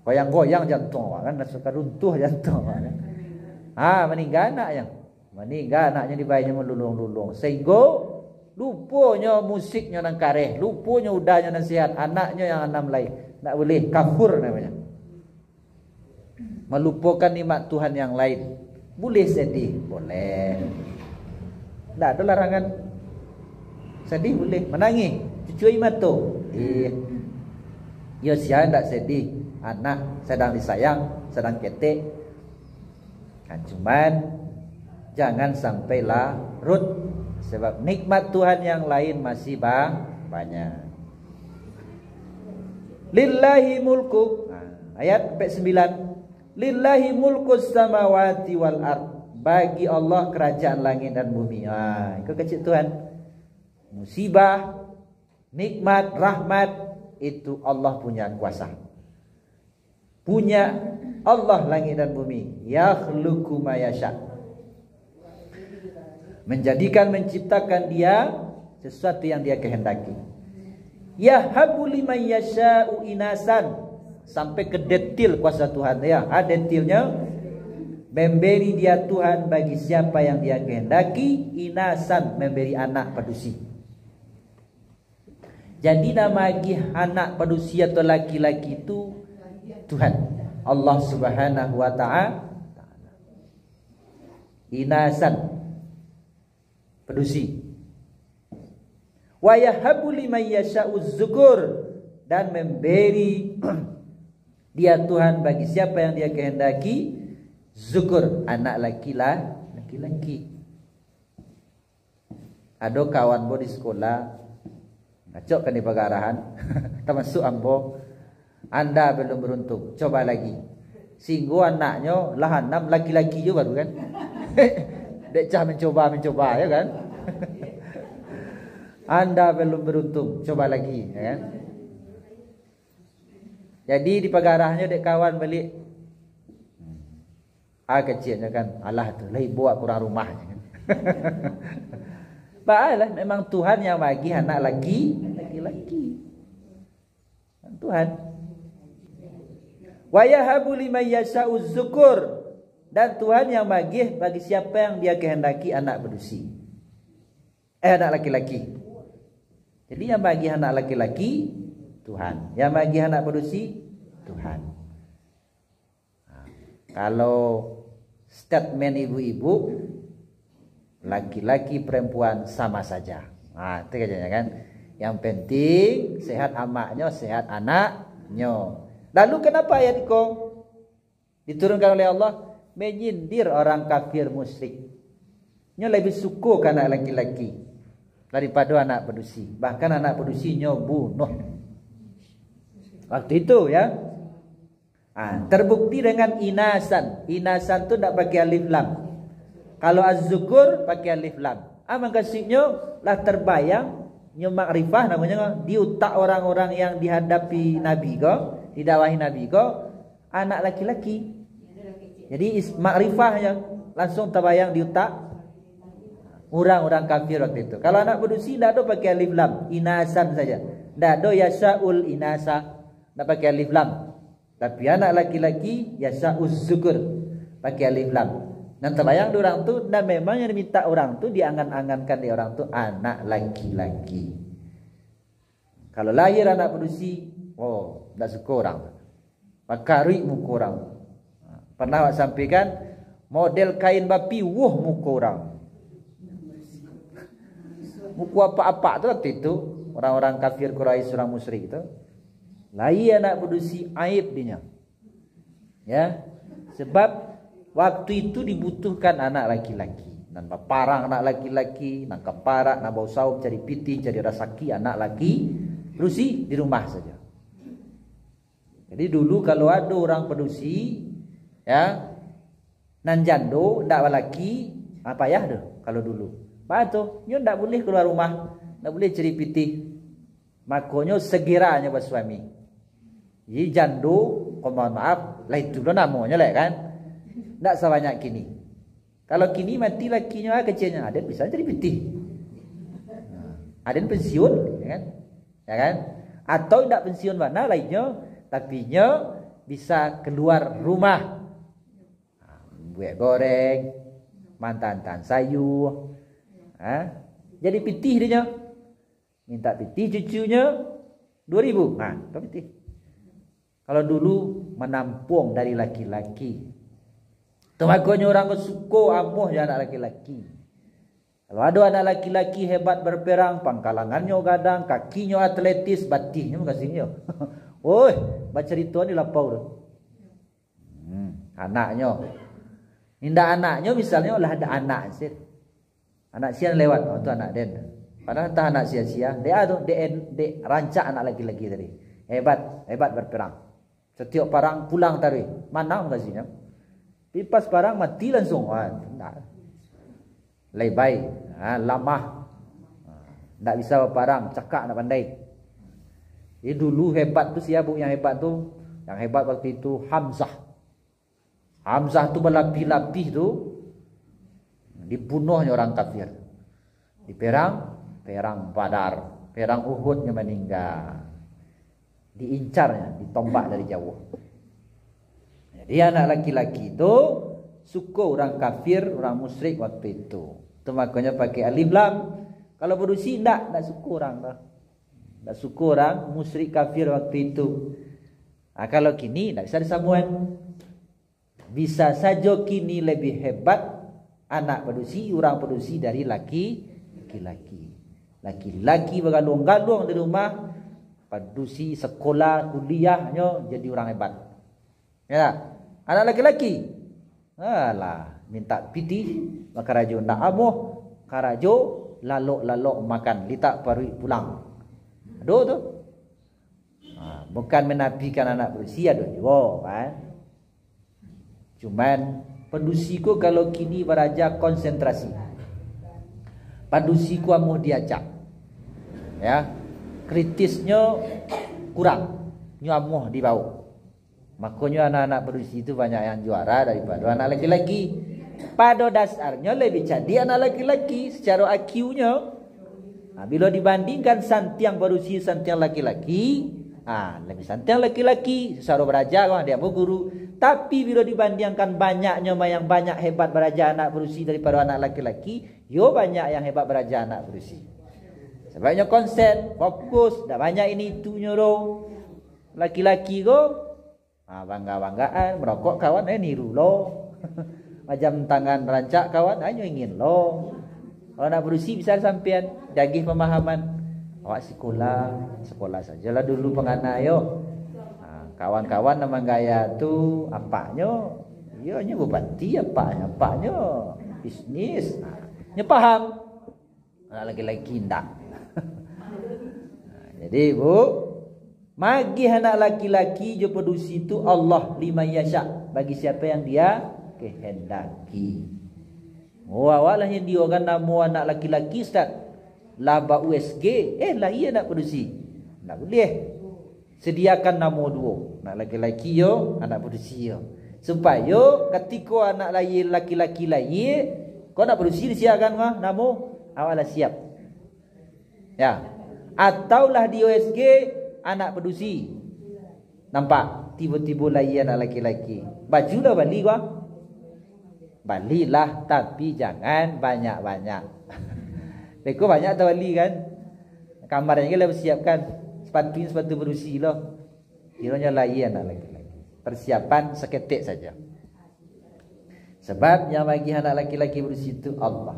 Goyang-goyang jantung kan, suka runtuh jantung kan. Meninggal anaknya. Meninggal anaknya dibayarnya melulung-lulung. Sehingga lupanya musiknya nang kareh, lupanya udahnya nasihat, anaknya yang 6 lain. Tak boleh, kafur namanya. Melupakan nikmat Tuhan yang lain. Boleh sedih, boleh. Tak ada larangan. Sedih boleh, menangis, cucui mata. Ya siapa tak sedih. anak sedang disayang, sedang ketek. Cuman jangan sampai larut, sebab nikmat Tuhan yang lain masih banyak. Lillahi mulku, ayat 9. Lillahi mulkus samawati wal ard. Bagi Allah kerajaan langit dan bumi. Itu kecil Tuhan. Musibah, nikmat, rahmat, itu Allah punya kuasa. Punya Allah langit dan bumi. Yakhluqu ma yasha. Menjadikan, menciptakan dia sesuatu yang dia kehendaki. Yahabu liman yasha'u inasan. Sampai ke detail kuasa Tuhan ya. Detailnya, memberi dia Tuhan bagi siapa yang dia kehendaki, inasan, memberi anak padusi. Jadi nama bagi anak padusi atau laki-laki itu Tuhan Allah Subhanahu wa ta'ala. Inasan, padusi. Wa yahabu liman yasha'u zukur, dan memberi dia Tuhan bagi siapa yang dia kehendaki zukur, anak laki-laki. Ada kawan bo di sekolah ngacok kan di pagarahan termasuk ambo, anda belum beruntung, coba lagi. Singgo anaknya lah 6 laki-laki juga baru kan. Dek cah mencoba ya kan. Anda belum beruntung, coba lagi ya kan. Jadi di pagarahnya dek kawan balik kecilnya kan, alah tu lagi buat kurang rumahnya kan. Baiklah, memang Tuhan yang bagi anak laki-laki. Tuhan. Wa yahabu liman yasha'u zukur, dan Tuhan yang bagi siapa yang dia kehendaki anak padusi. Anak laki-laki. Jadi yang bagi anak laki-laki Tuhan, yang bagi anak padusi Tuhan. Kalau statement ibu-ibu, laki-laki perempuan sama saja. Itu kayaknya kan. Yang penting sehat amaknya, sehat anaknya. Lalu kenapa ayat itu diturunkan oleh Allah? Menyindir orang kafir musyrik. Nya lebih suka ke anak laki-laki daripada anak padusi. Bahkan anak padusinya bunuh. Waktu itu ya. Terbukti dengan inasan. Inasan tu tak pakai alif lam. Kalau az-zukur pakai alif lam. Makasihnya lah terbayang nya makrifah namanya di otak orang-orang yang dihadapi Nabi ko, didakwahi Nabi ko, anak laki-laki. Jadi makrifahnya langsung terbayang di otak orang-orang kafir waktu itu. Kalau anak padusi tak ada pakai alif lam, inasan saja. Tak ada yasa'ul inasa, tak pakai alif lam. Tapi anak laki-laki yasa'uz zukur, pakai alif lam. Dan terbayang di orang tu, dan memang yang diminta orang tu, diangan-angankan di orang tu anak laki-laki. Kalau lahir anak padusi, tak suka orang. Pakari muka orang. Pernah awak sampaikan model kain bapi, muka orang. Muka apa-apa tu waktu itu orang-orang kafir Quraisy, orang musyrik itu. Lahir anak padusi, aib dia. Ya. Sebab waktu itu dibutuhkan anak laki-laki. Dan parang anak laki-laki, nak keparak, nak bau saup, cari piti, cari rasaki anak laki, padusi di rumah saja. Jadi dulu kalau ada orang padusi, ya, nan jando, ndak laki, apa ya tu kalau dulu. Pak tu, nyo ndak boleh keluar rumah, ndak boleh cari piti. Makanya segiranya bersuami. Jadi jando, mohon maaf, lah itu namanya lah kan. Tak sebanyak kini. Kalau kini mati lakinya kecilnya, ada bisa jadi piti. Ada pensiun, ya kan? Ya kan? Atau tidak pensiun mana lainnya, tapi nya bisa keluar rumah. Buat goreng, mantan sayur. Jadi piti dia. Minta piti cucunya 2.000. Kau piti. Kalau dulu menampung dari laki-laki. Makanya orang suka amuh ya anak laki-laki. Kalau ada anak laki-laki hebat berperang, pangkalangannya gadang, kakinya atletis, batihnya makasihnya. Woi, baca cerita ni lapau tu. Anaknya. Indah anaknya misalnya lah ada anak sih. Anak sian lewat, oh tu anak den. Padahal tak anak sia-sia. Dia tu dia rancak anak lagi-lagi tadi. Hebat berperang. Setiap parang pulang tadi. Mana kasihnya? Pipas parang mati langsung. Lebay, lamah. Tak bisa berperang, cakap nak pandai. Jadi dulu hebat tu siapa yang hebat tu? Yang hebat waktu itu Hamzah. Hamzah tu berlapis-lapis tu dibunuhnya orang kafir. Di perang Badar, perang Uhudnya meninggal. Diincarnya, ditombak dari jauh. Jadi anak laki-laki itu suka orang kafir, orang musyrik waktu itu. Itu makanya pakai alif lam. Kalau berusi tak suka orang dah. Tak suka orang musyrik kafir waktu itu. Kalau kini tak bisa disambung. Bisa saja kini lebih hebat anak padusi, orang padusi dari laki-laki. Laki-laki bergalung-galung di rumah, padusi sekolah, kuliahnya jadi orang hebat. Ya, anak laki-laki, alah minta piti, maka rajo nak amuh, karajo lalok makan, litak parui pulang. Aduh tu, bukan menafikan anak berusia tu, kan? Cuman padusiku kalau kini beraja konsentrasi, padusiku amuh diajak, ya, kritisnya kurang, nyamuh dibawa. Makanya anak-anak padusi itu banyak yang juara daripada anak laki-laki. Pada dasarnya lebih cerdik anak laki-laki secara IQ-nya. Bila dibandingkan santiang padusi santiang laki-laki, lebih santiang laki-laki secara beraja kan dia guru. Tapi bila dibandingkan banyaknya yang banyak hebat beraja anak padusi daripada anak laki-laki, banyak yang hebat beraja anak padusi. Sebabnya konsen, fokus, dah banyak ini itunya roh. Laki-laki go bangga-banggaan, merokok kawan niru lo. Macam tangan rancak kawan hanya ingin lo. Kalau nak berusi bisa sampean jagih pemahaman. Awak sekolah sajalah dulu penganai yo. Kawan-kawan nama gaya tu apanya? Ianya bupati apanya bisnis. Nya paham. Anak lagi-lagi ndak. Jadi Bu, magi anak laki-laki je padusi itu Allah lima yasha, bagi siapa yang dia kehendaki. Awalah yang dia kan nama anak laki-laki Ustaz. Laba USG, lah iya nak padusi. Tak boleh. Sediakan nama dua, anak laki-laki yo, anak padusi yo. Supaya ketika anak lain laki-laki lain, kau nak padusi disiapkan nama awaklah siap. Ya. Ataulah di USG anak padusi. Nampak tiba-tiba lain anak laki-laki. Bajulah balik gua. Balilah tapi jangan banyak-banyak. Beko banyak atau bali kan? Kamarnya kita bersiapkan sepatu berusi loh. Kiranya lain anak laki-laki. Persiapan seketik saja. Sebab yang bagi anak laki-laki berusi itu Allah.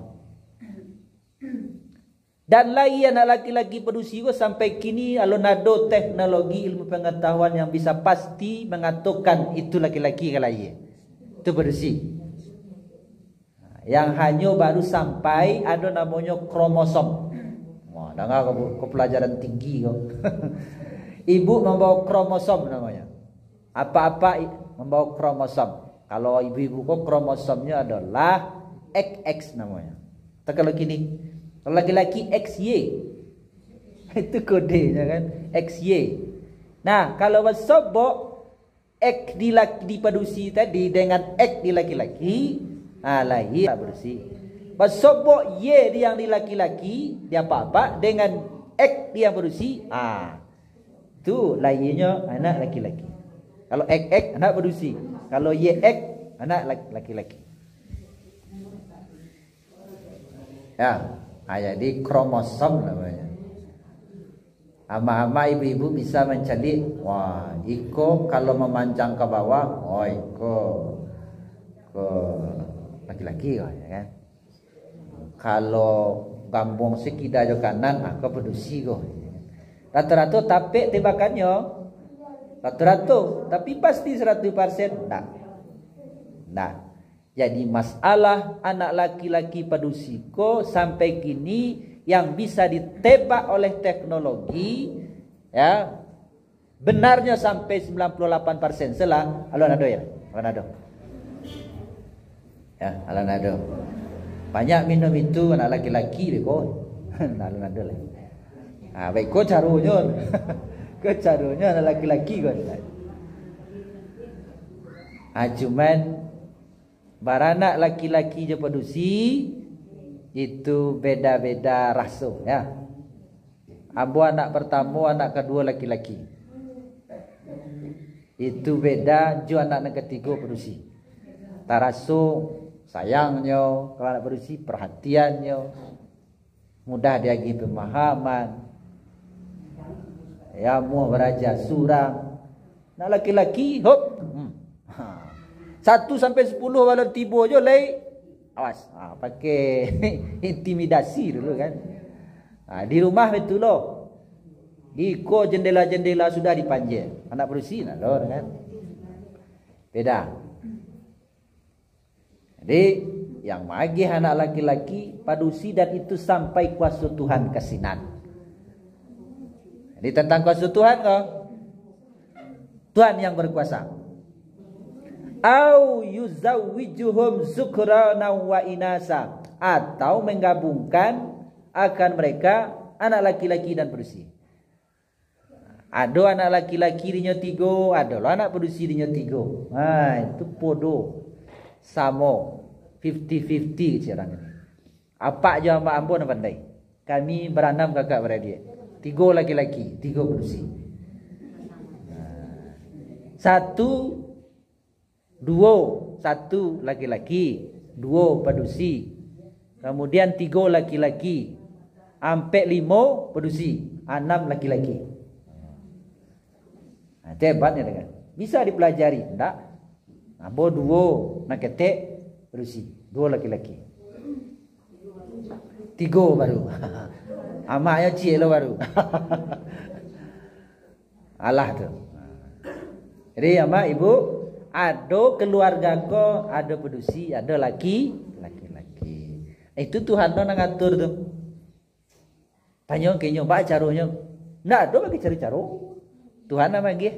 Dan lain anak laki-laki berusi itu sampai kini alonado teknologi ilmu pengetahuan yang bisa pasti mengatakan itu laki-laki ke lain. Itu berusi. Yang hanya baru sampai ada namanya kromosom. Wah, dengar ke pelajaran tinggi kau. Ibu membawa kromosom namanya. Apa-apa membawa kromosom. Kalau ibu-ibu kok kromosomnya adalah XX namanya. Kalau gini, kalau laki-laki XY. Itu kodenya kan, XY. Nah, kalau bersobok X di padusi tadi dengan X di laki-laki, lahir tak bersih. Bersobok Y di yang di laki-laki, dia apa-apa dengan X di yang berusi, tu lahirnya anak laki-laki. Kalau X anak berusi, kalau YX anak laki-laki. Ya, jadi kromosom namanya. Ama-ama ibu-ibu bisa mencari, wah, iko kalau memanjang ke bawah, iko ke laki-laki ya kan. Kalau gambung sekida jo kanan, aku produksi go. Rata-rata tapek tembakannya Ratus-ratus, tapi pasti 100% enggak. Nah, jadi masalah anak laki-laki padusiko sampai kini yang bisa ditebak oleh teknologi, ya, benarnya sampai 98% selang. Alon ado ya, alon ado. Ya, alon ado. Banyak minum itu anak laki-laki deh kok. Alon ado lah. Ah, baik kok carunya. Kecarunya anak laki-laki kok. Cuman baranak laki-laki je padusi itu beda-beda rasa ya. Abu anak pertama, anak kedua laki-laki. Itu beda ju anak ketiga padusi. Tarasu sayangnya, kalau anak padusi perhatiannya, mudah diagi pemahaman. Ya mau beraja surang. Nak laki-laki hop. 1 sampai 10 walau tiba je lei. Awas. Pakai intimidasi dulu kan. Di rumah betul loh. Iko jendela-jendela sudah dipanjang. Anak berusi nak loh kan. Beda. Jadi yang magih anak laki-laki padusi dan itu sampai kuasa Tuhan kasinan. Jadi tentang kuasa Tuhan kok. Tuhan yang berkuasa. Au yuzawwijuhum zukrana wa inasa, atau menggabungkan akan mereka anak laki-laki dan berusi. Ada anak laki-laki dinya 3, ada lah anak berusi dinya 3. Itu podo. Sama 50-50 cerang ini. Apa aja mak ampun pandai. Kami beranam kakak beradik. 3 laki-laki, 3 berusi. 1, 2, 1 laki-laki, 2 padusi. Kemudian 3 laki-laki, sampai 5 padusi, 6 laki-laki. Hebatnya kan. Bisa dipelajari, enggak? Abo 2 nak ketek padusi, 2 laki-laki. 3 baru. Amaknya cik lo baru. Alah tu. Jadi amak ibu, ada keluarga ko, ada padusi, ada laki-laki. Itu Tuhan tu nak atur tu. Tanya ke nyoba caranya. Ndak ada bagi cari-caro. Tuhan nama lagi.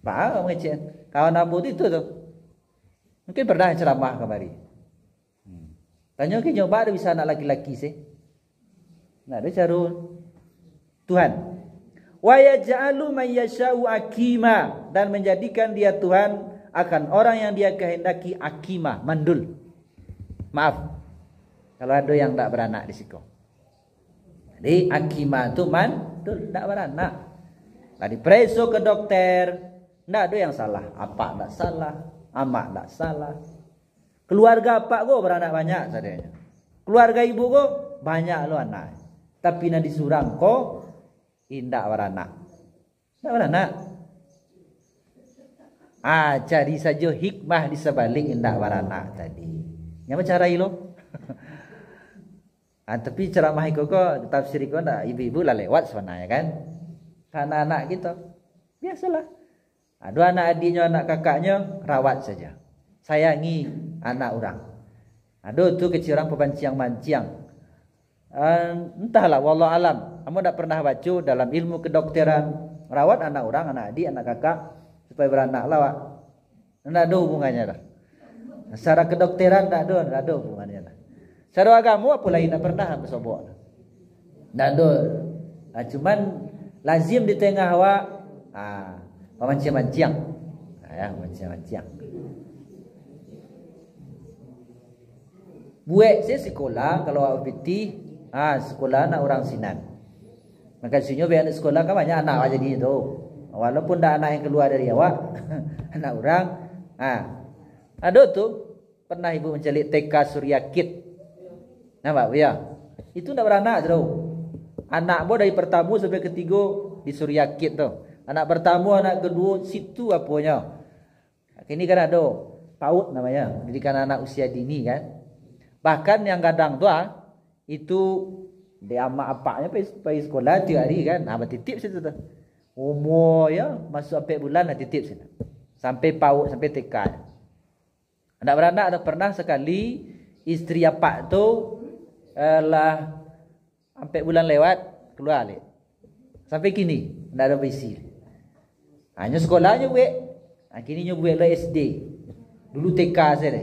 Pak mengecen. Kawan abu itu tu. Mungkin pernah ceramah kemari. Tanya ke nyoba ada bisa anak laki-laki sih. Ndak ada caro. Tuhan. Wa yaj'alu man yasha'u akima, dan menjadikan dia Tuhan akan orang yang dia kehendaki akima, mandul. Maaf kalau ada yang tak beranak di situ. Jadi akima itu mandul, tak beranak. Tadi preso ke dokter, tak ada yang salah. Apa tak salah, amak tak salah. Keluarga apa kok beranak banyak sadanya. Keluarga ibu kok banyak lo anak. Tapi nak disurang kok indak beranak. Tak beranak. Cari saja hikmah di sebalik indak beranak tadi. Yang cara lo? Tapi ceramah kok tafsir kok ndak ibu-ibu lah lewat sebenarnya kan. Karena anak kita biasalah. Ada anak adiknya, anak kakaknya rawat saja. Sayangi anak orang. Ada tu kecil orang pepanciang-manciang. Entahlah wallah alam. Kamu tak pernah baca dalam ilmu kedokteran rawat anak orang, anak adik, anak kakak supaya beranak lawak. Tidak ada hubungannya dah. Secara kedokteran tidak ada hubungannya dah. Secara agama apa lain tak pernah bersobok. Tidak ada. Cuman lazim di tengah awak pemanciang-manciang. Ya, pemanciang-manciang. Buat saya sekolah kalau awak piti, sekolah anak orang Sinan. Maka sinyo biar sekolah kan banyak anak awak jadi itu. Walaupun dah anak yang keluar dari awak, anak orang. Ada tu pernah ibu mencelik TK Suryakit. Nampak ya? Itu dah beranak tu. Anak bo dari pertama sampai ketiga di Suryakit tu. Anak pertama, anak kedua situ apanya. Kini kan ada PAUD namanya, pendidikan anak usia dini kan. Bahkan yang kadang tu itu dia amak apaknya pergi sekolah 3 hari kan. Bertitip situ tu. Umur ya masuk 4 bulan dah titip sana. Sampai PAUD, sampai TK. Anak beranak ada pernah sekali isteri apak tu lah 4 bulan lewat keluar balik. Sampai kini tak ada besi. Hanya sekolahnya buat. Kini buat lah SD. Dulu TK saja.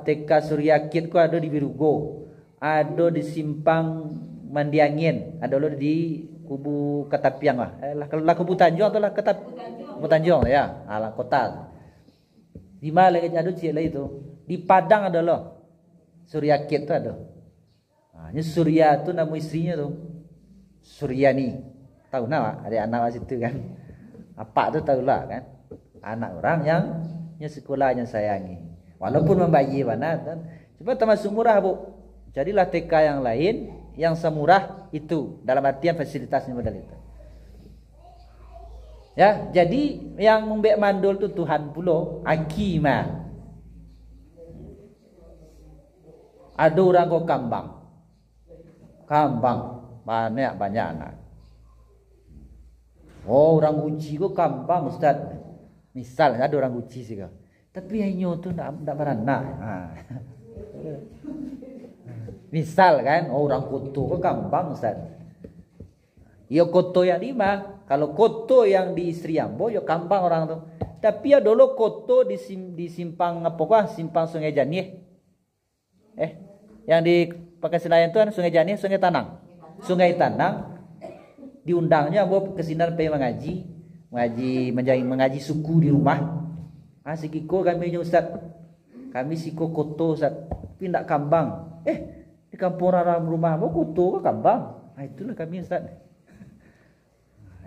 TK Suryakit ku ada di Birugo. Ada di Simpang Mandi Angin. Ada lo di Kubu Katapiang lah. Kalau Kubu Tanjung atau lah Kubu Tanjung ya. Alah kota. Di mana lagi ada cik lah itu? Di Padang ada loh. Suryakit tu ada. Ini Surya tu nama istrinya tu. Suryani. Tahu nak ada anak situ kan? Apa tu tahulah kan? Anak orang yang sekolah yang sayangi. Walaupun membayi mana kan? Cuma termasuk murah bu. Jadilah TK yang lain yang semurah itu dalam artian fasilitasnya modal itu. Ya, jadi yang membek mandul tu Tuhan pula akima. Ada orang kau kambang banyak anak. Oh, orang uji kau kambang Ustaz. Misal ada orang uji sih kau. Tapi hanya tu tak beranak. Misal kan, oh, orang koto kau kambang Ustaz. Ya koto yang lima. Kalau koto yang di istri ambo, ya kambang orang tu. Tapi ya dulu koto di simpang apa kah? Simpang Sungai Janih. Yang di Pakasilayan tu kan Sungai Janih, Sungai Tanang. Sungai Tanang diundangnya ambo ke sini mengaji suku di rumah. Sikiko kami nya Ustaz. Kami siko koto Ustaz. Tapi ndak kambang. Di kampung orang rumah ambo koto ke kambang. Itulah kami Ustaz.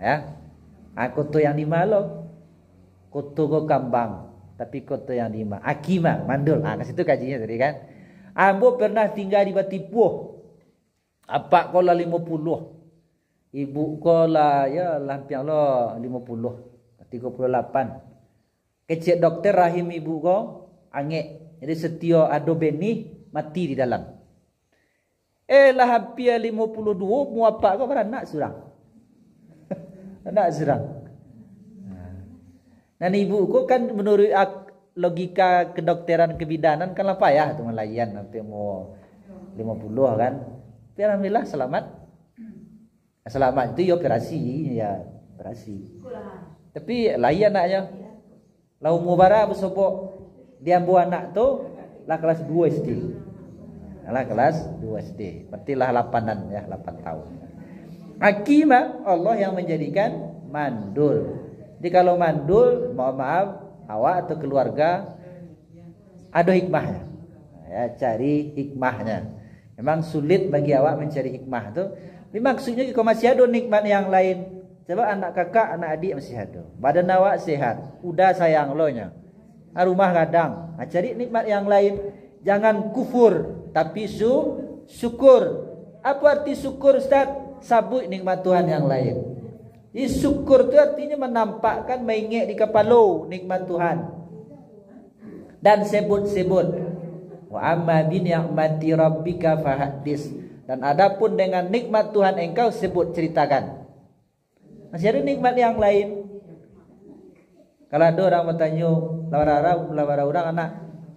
Ya, koto yang lima lo, koto go kambang, tapi koto yang lima, akima mandul. Ke situ kajinya tadi kan. Ambo pernah tinggal di Batipuh, apa kola 50, ibu kola ya lampiang lo 50, 38. Kecik dokter rahim ibu ko angek, jadi setio ado benih mati di dalam. Lah hampir 52 mu apa ko beranak surang. Anak serang. Dan ibuku kan menurut logika kedokteran kebidanan kan lah payah tu melayan sampai mau 50 kan. Tapi alhamdulillah selamat. Selamat itu ya operasi. Tapi layan anaknya. Lau mubara bersopok dia ambil anak tu lah kelas 2 SD. Lah kelas 2 SD. Berarti lah 8 tahun. Akimah Allah yang menjadikan mandul. Jadi kalau mandul, mohon maaf, awak atau keluarga ada hikmahnya. Ya, cari hikmahnya. Memang sulit bagi awak mencari hikmah tu. Ini maksudnya kalau masih ada nikmat yang lain. Sebab anak kakak, anak adik masih ada. Badan awak sehat, udah sayang lo nya. Rumah kadang. Cari nikmat yang lain. Jangan kufur, tapi syukur. Apa arti syukur Ustaz? Sabut nikmat Tuhan yang lain. Jadi syukur itu artinya menampakkan mengek di kepala nikmat Tuhan. Dan sebut-sebut. Wa amma bi ni'mati rabbika fahaddis. Dan adapun dengan nikmat Tuhan engkau sebut ceritakan. Masih ada nikmat yang lain. Kalau ada orang bertanya, lawara orang anak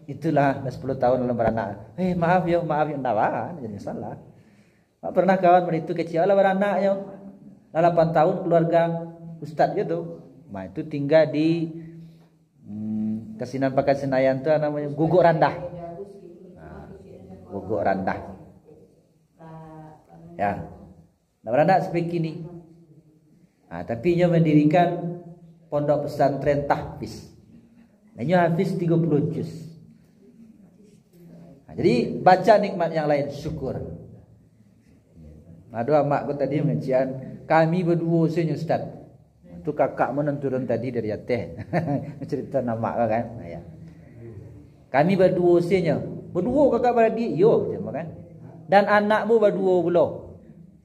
itulah 10 tahun dalam beranak. Maaf ya, enggak jadi salah. Pernah kawan itu kecil lah beranaknya 8 tahun keluarga ustaz gitu. Itu tinggal di Kasinan Pakasinayan tu namanya Guguk Randah. Guguk Randah. Ya. Beranak seperti ini. Tapi dia mendirikan pondok pesantren tahfiz. Namanya hafiz 30 juz. Jadi baca nikmat yang lain, syukur. Ada mak aku tadi mengajian kami berdua senyum Ustaz. Tu kakak menenturun tadi dari atas. Cerita nama kan. Ya. Kami berdua senyum. Berdua kakak beradik. Yo macam kan. Dan anakmu berdua pula.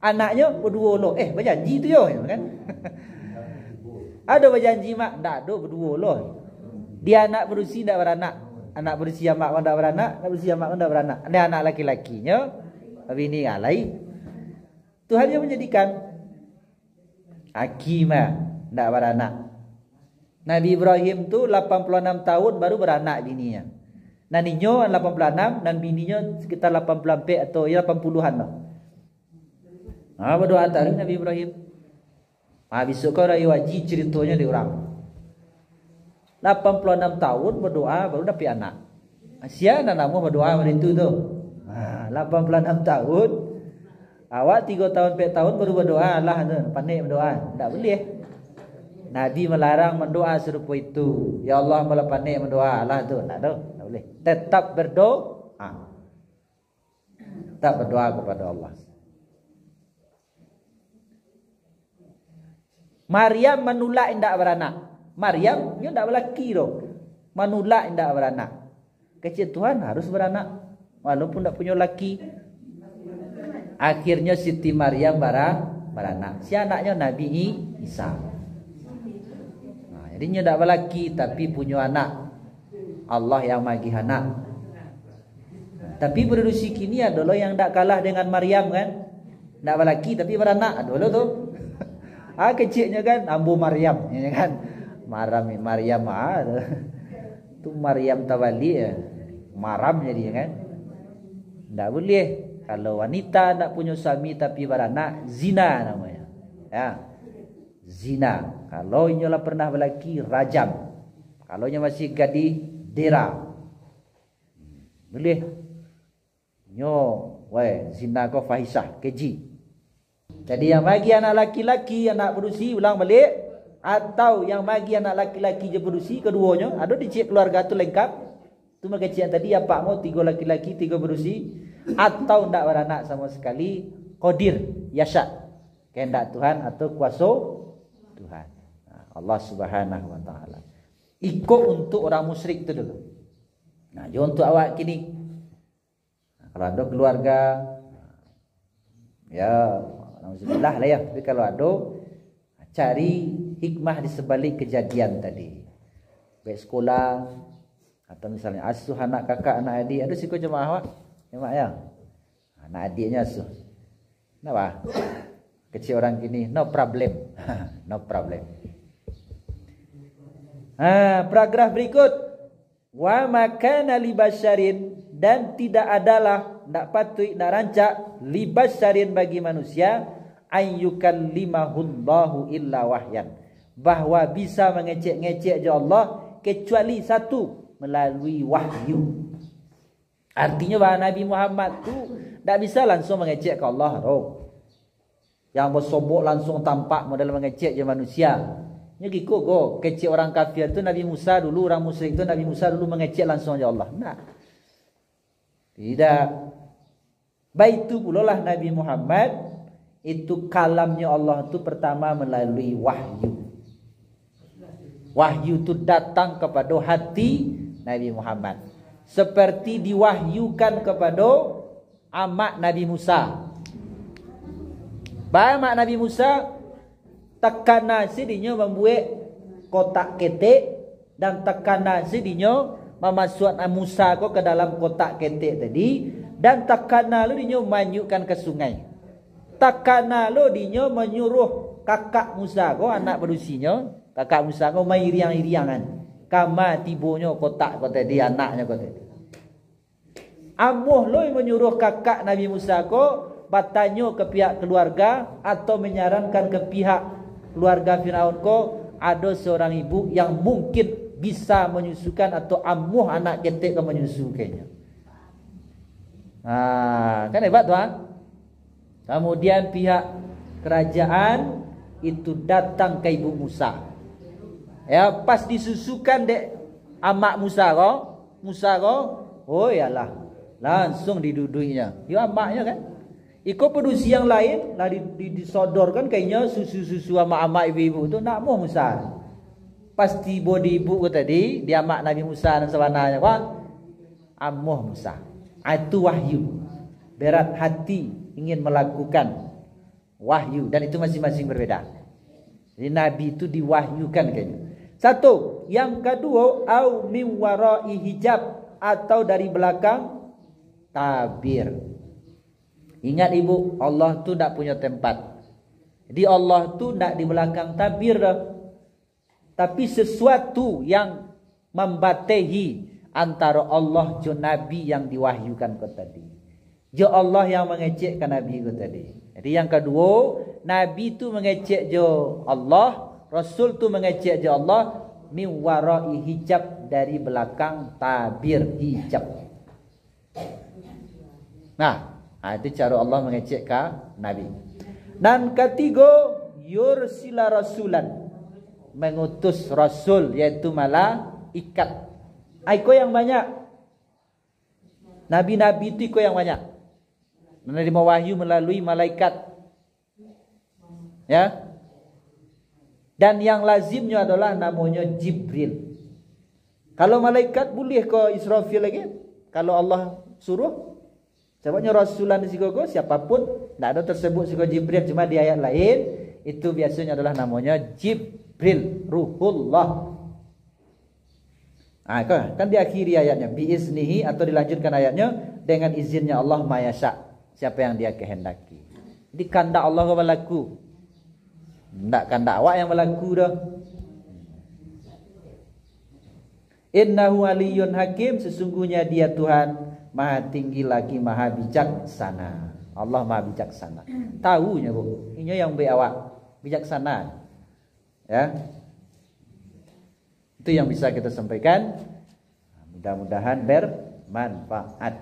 Anaknya berdua lo. Berjanji tu yo kan. Ada berjanji mak? Tak ada berdua lo. Dia anak berusia tak beranak. Anak berusia mak tak beranak, anak berusia mak tak beranak. Ada anak laki-lakinya. Tapi ini lain. Tuhan yang menjadikan. Akimah ndak beranak. Nabi Ibrahim tu 86 tahun baru beranak bininya. Naninya 86 dan bininya sekitar 84 atau ya 80-an lah. Berdoa tadi Nabi Ibrahim. Besok kau raya wajib ceritanya di orang. 86 tahun berdoa baru dapat anak. Asia dan nama berdoa pada itu tu. 86 tahun. Awak 3 tahun 4 tahun baru berdoa lah tu. Panik berdoa. Tak boleh. Nabi melarang mendoa serupa itu. Ya Allah malah panik mendoa lah tu. Tak tahu. Tak boleh. Tetap berdoa. Tetap berdoa kepada Allah. Maryam menolak tidak beranak. Maryam dia tidak berlaki tu. Menolak tidak beranak. Kecil Tuhan harus beranak walaupun tidak punya laki. Akhirnya Siti Maryam beranak. Si anaknya Nabi Isa. Jadinya tidak berlaki tapi punya anak. Allah yang bagi anak. Tapi produksi kini adalah yang tidak kalah dengan Maryam kan. Tidak berlaki tapi beranak adalah tu. Kecilnya kan Ambu Maryam ya kan. Maryam tu Maryam Tawali ya. Maram jadi kan. Tak boleh. Kalau wanita tak punya suami tapi beranak, zina namanya. Ya. Zina. Kalau inya pernah berlaki, rajam. Kalau inya masih gadis, dera. Boleh. Nyo, zina kau fahisah, keji. Jadi yang bagi anak laki-laki anak berusi ulang balik, atau yang bagi anak laki-laki je berusi keduanya, ada di cik keluarga tu lengkap. Tu makcik yang tadi apa mau 3 laki-laki 3 berusi, atau ndak beranak sama sekali, qadir yasha, kehendak Tuhan atau kuasa Tuhan. Allah Subhanahu wa taala. Ikut untuk orang musyrik tu dulu. Untuk awak kini, kalau ada keluarga, ya alhamdulillah lah ya. Tapi kalau ada, cari hikmah di sebalik kejadian tadi. Baik sekolah atau misalnya asuh anak kakak, anak adik. Ada sikut jemaah awak? Jemaah ya. Anak adiknya asuh. Kenapa? Kecil orang gini, no problem. No problem. Paragraf berikut. Wa makana libasyarin, dan tidak adalah, tidak patut, tidak rancak libasyarin bagi manusia ayyukallimahullahu illa wahyan, bahawa bisa mengecek-ngecek je Allah kecuali satu, melalui wahyu. Artinya bahawa Nabi Muhammad tu tak bisa langsung mengecek ke Allah tu. Yang bersobok langsung tampak modal mengecek je manusia. Ini kikuk go kecek orang kafir tu Nabi Musa dulu, orang musyrik tu Nabi Musa dulu mengecek langsung je Allah. Nah. Tidak. Baik itu pula lah Nabi Muhammad, itu kalamnya Allah tu pertama melalui wahyu. Wahyu tu datang kepada hati Nabi Muhammad, seperti diwahyukan kepada amak Nabi Musa. Amak Nabi Musa tekana sidinya membuat kotak ketek, dan tekana sidinya memasukkan Musa ko ke dalam kotak ketek tadi, dan tekana lu dinyo manyukan ke sungai. Tekana lu dinyo menyuruh kakak Musa ko, anak berusinya, kakak Musa ko mai riang-riangan. Kama tibonyo kotak ko tadi, anaknya ko tadi. Amuh lu menyuruh kakak Nabi Musa ko bertanya ke pihak keluarga atau menyarankan ke pihak keluarga Firaun ko, ada seorang ibu yang mungkin bisa menyusukan atau amuh anak ketek ke menyusukannya. Kan hebat tuan. Kemudian pihak kerajaan itu datang ke ibu Musa. Ya, pas disusukan dek amak Musa ko, oh yalah, langsung diduduinya. Ya amaknya kan. Ikut produksi yang lain lah disodorkan kayaknya susu-susu amak-amak ibu-ibu tu nak mau Musa. Pasti bodi ibu tadi dia amak Nabi Musa dan sebenarnya kan amuh Musa. Itu wahyu. Berat hati ingin melakukan wahyu, dan itu masing-masing berbeda. Jadi Nabi itu diwahyukan kayaknya. Satu, yang kedua au min warai hijab, atau dari belakang tabir. Ingat ibu, Allah tu tak punya tempat. Jadi Allah tu nak di belakang tabir dah. Tapi sesuatu yang membatehi antara Allah dan Nabi yang diwahyukan kau tadi. Je Allah yang mengecekkan Nabi kau tadi. Jadi yang kedua, Nabi tu mengecek je Allah, Rasul tu mengecek je Allah min warai hijab, dari belakang tabir hijab. Nah, itu cara Allah mengecekkan Nabi. Dan ketiga, yursila rasulan, mengutus rasul, yaitu malaikat. Iko yang banyak. Nabi-nabi itu iko yang banyak. Menerima wahyu melalui malaikat. Ya. Dan yang lazimnya adalah namanya Jibril. Kalau malaikat boleh ke Israfil lagi? Kalau Allah suruh? Sebabnya rasulan sikogo siapapun, tidak ada tersebut sikogo Jibril, cuma di ayat lain itu biasanya adalah namanya Jibril, Ruhullah. Kan diakhiri ayatnya biiznihi, atau dilanjutkan ayatnya dengan izinnya Allah mayasya, siapa yang dia kehendaki. Jadi kandak Allah yang berlaku, tidak kandak awak yang berlaku dah. Innahu aliyyun hakim, sesungguhnya dia Tuhan maha tinggi lagi maha bijaksana. Allah maha bijaksana. Tahunya bu, ini yang baik awak bijaksana. Ya. Itu yang bisa kita sampaikan. Mudah-mudahan bermanfaat.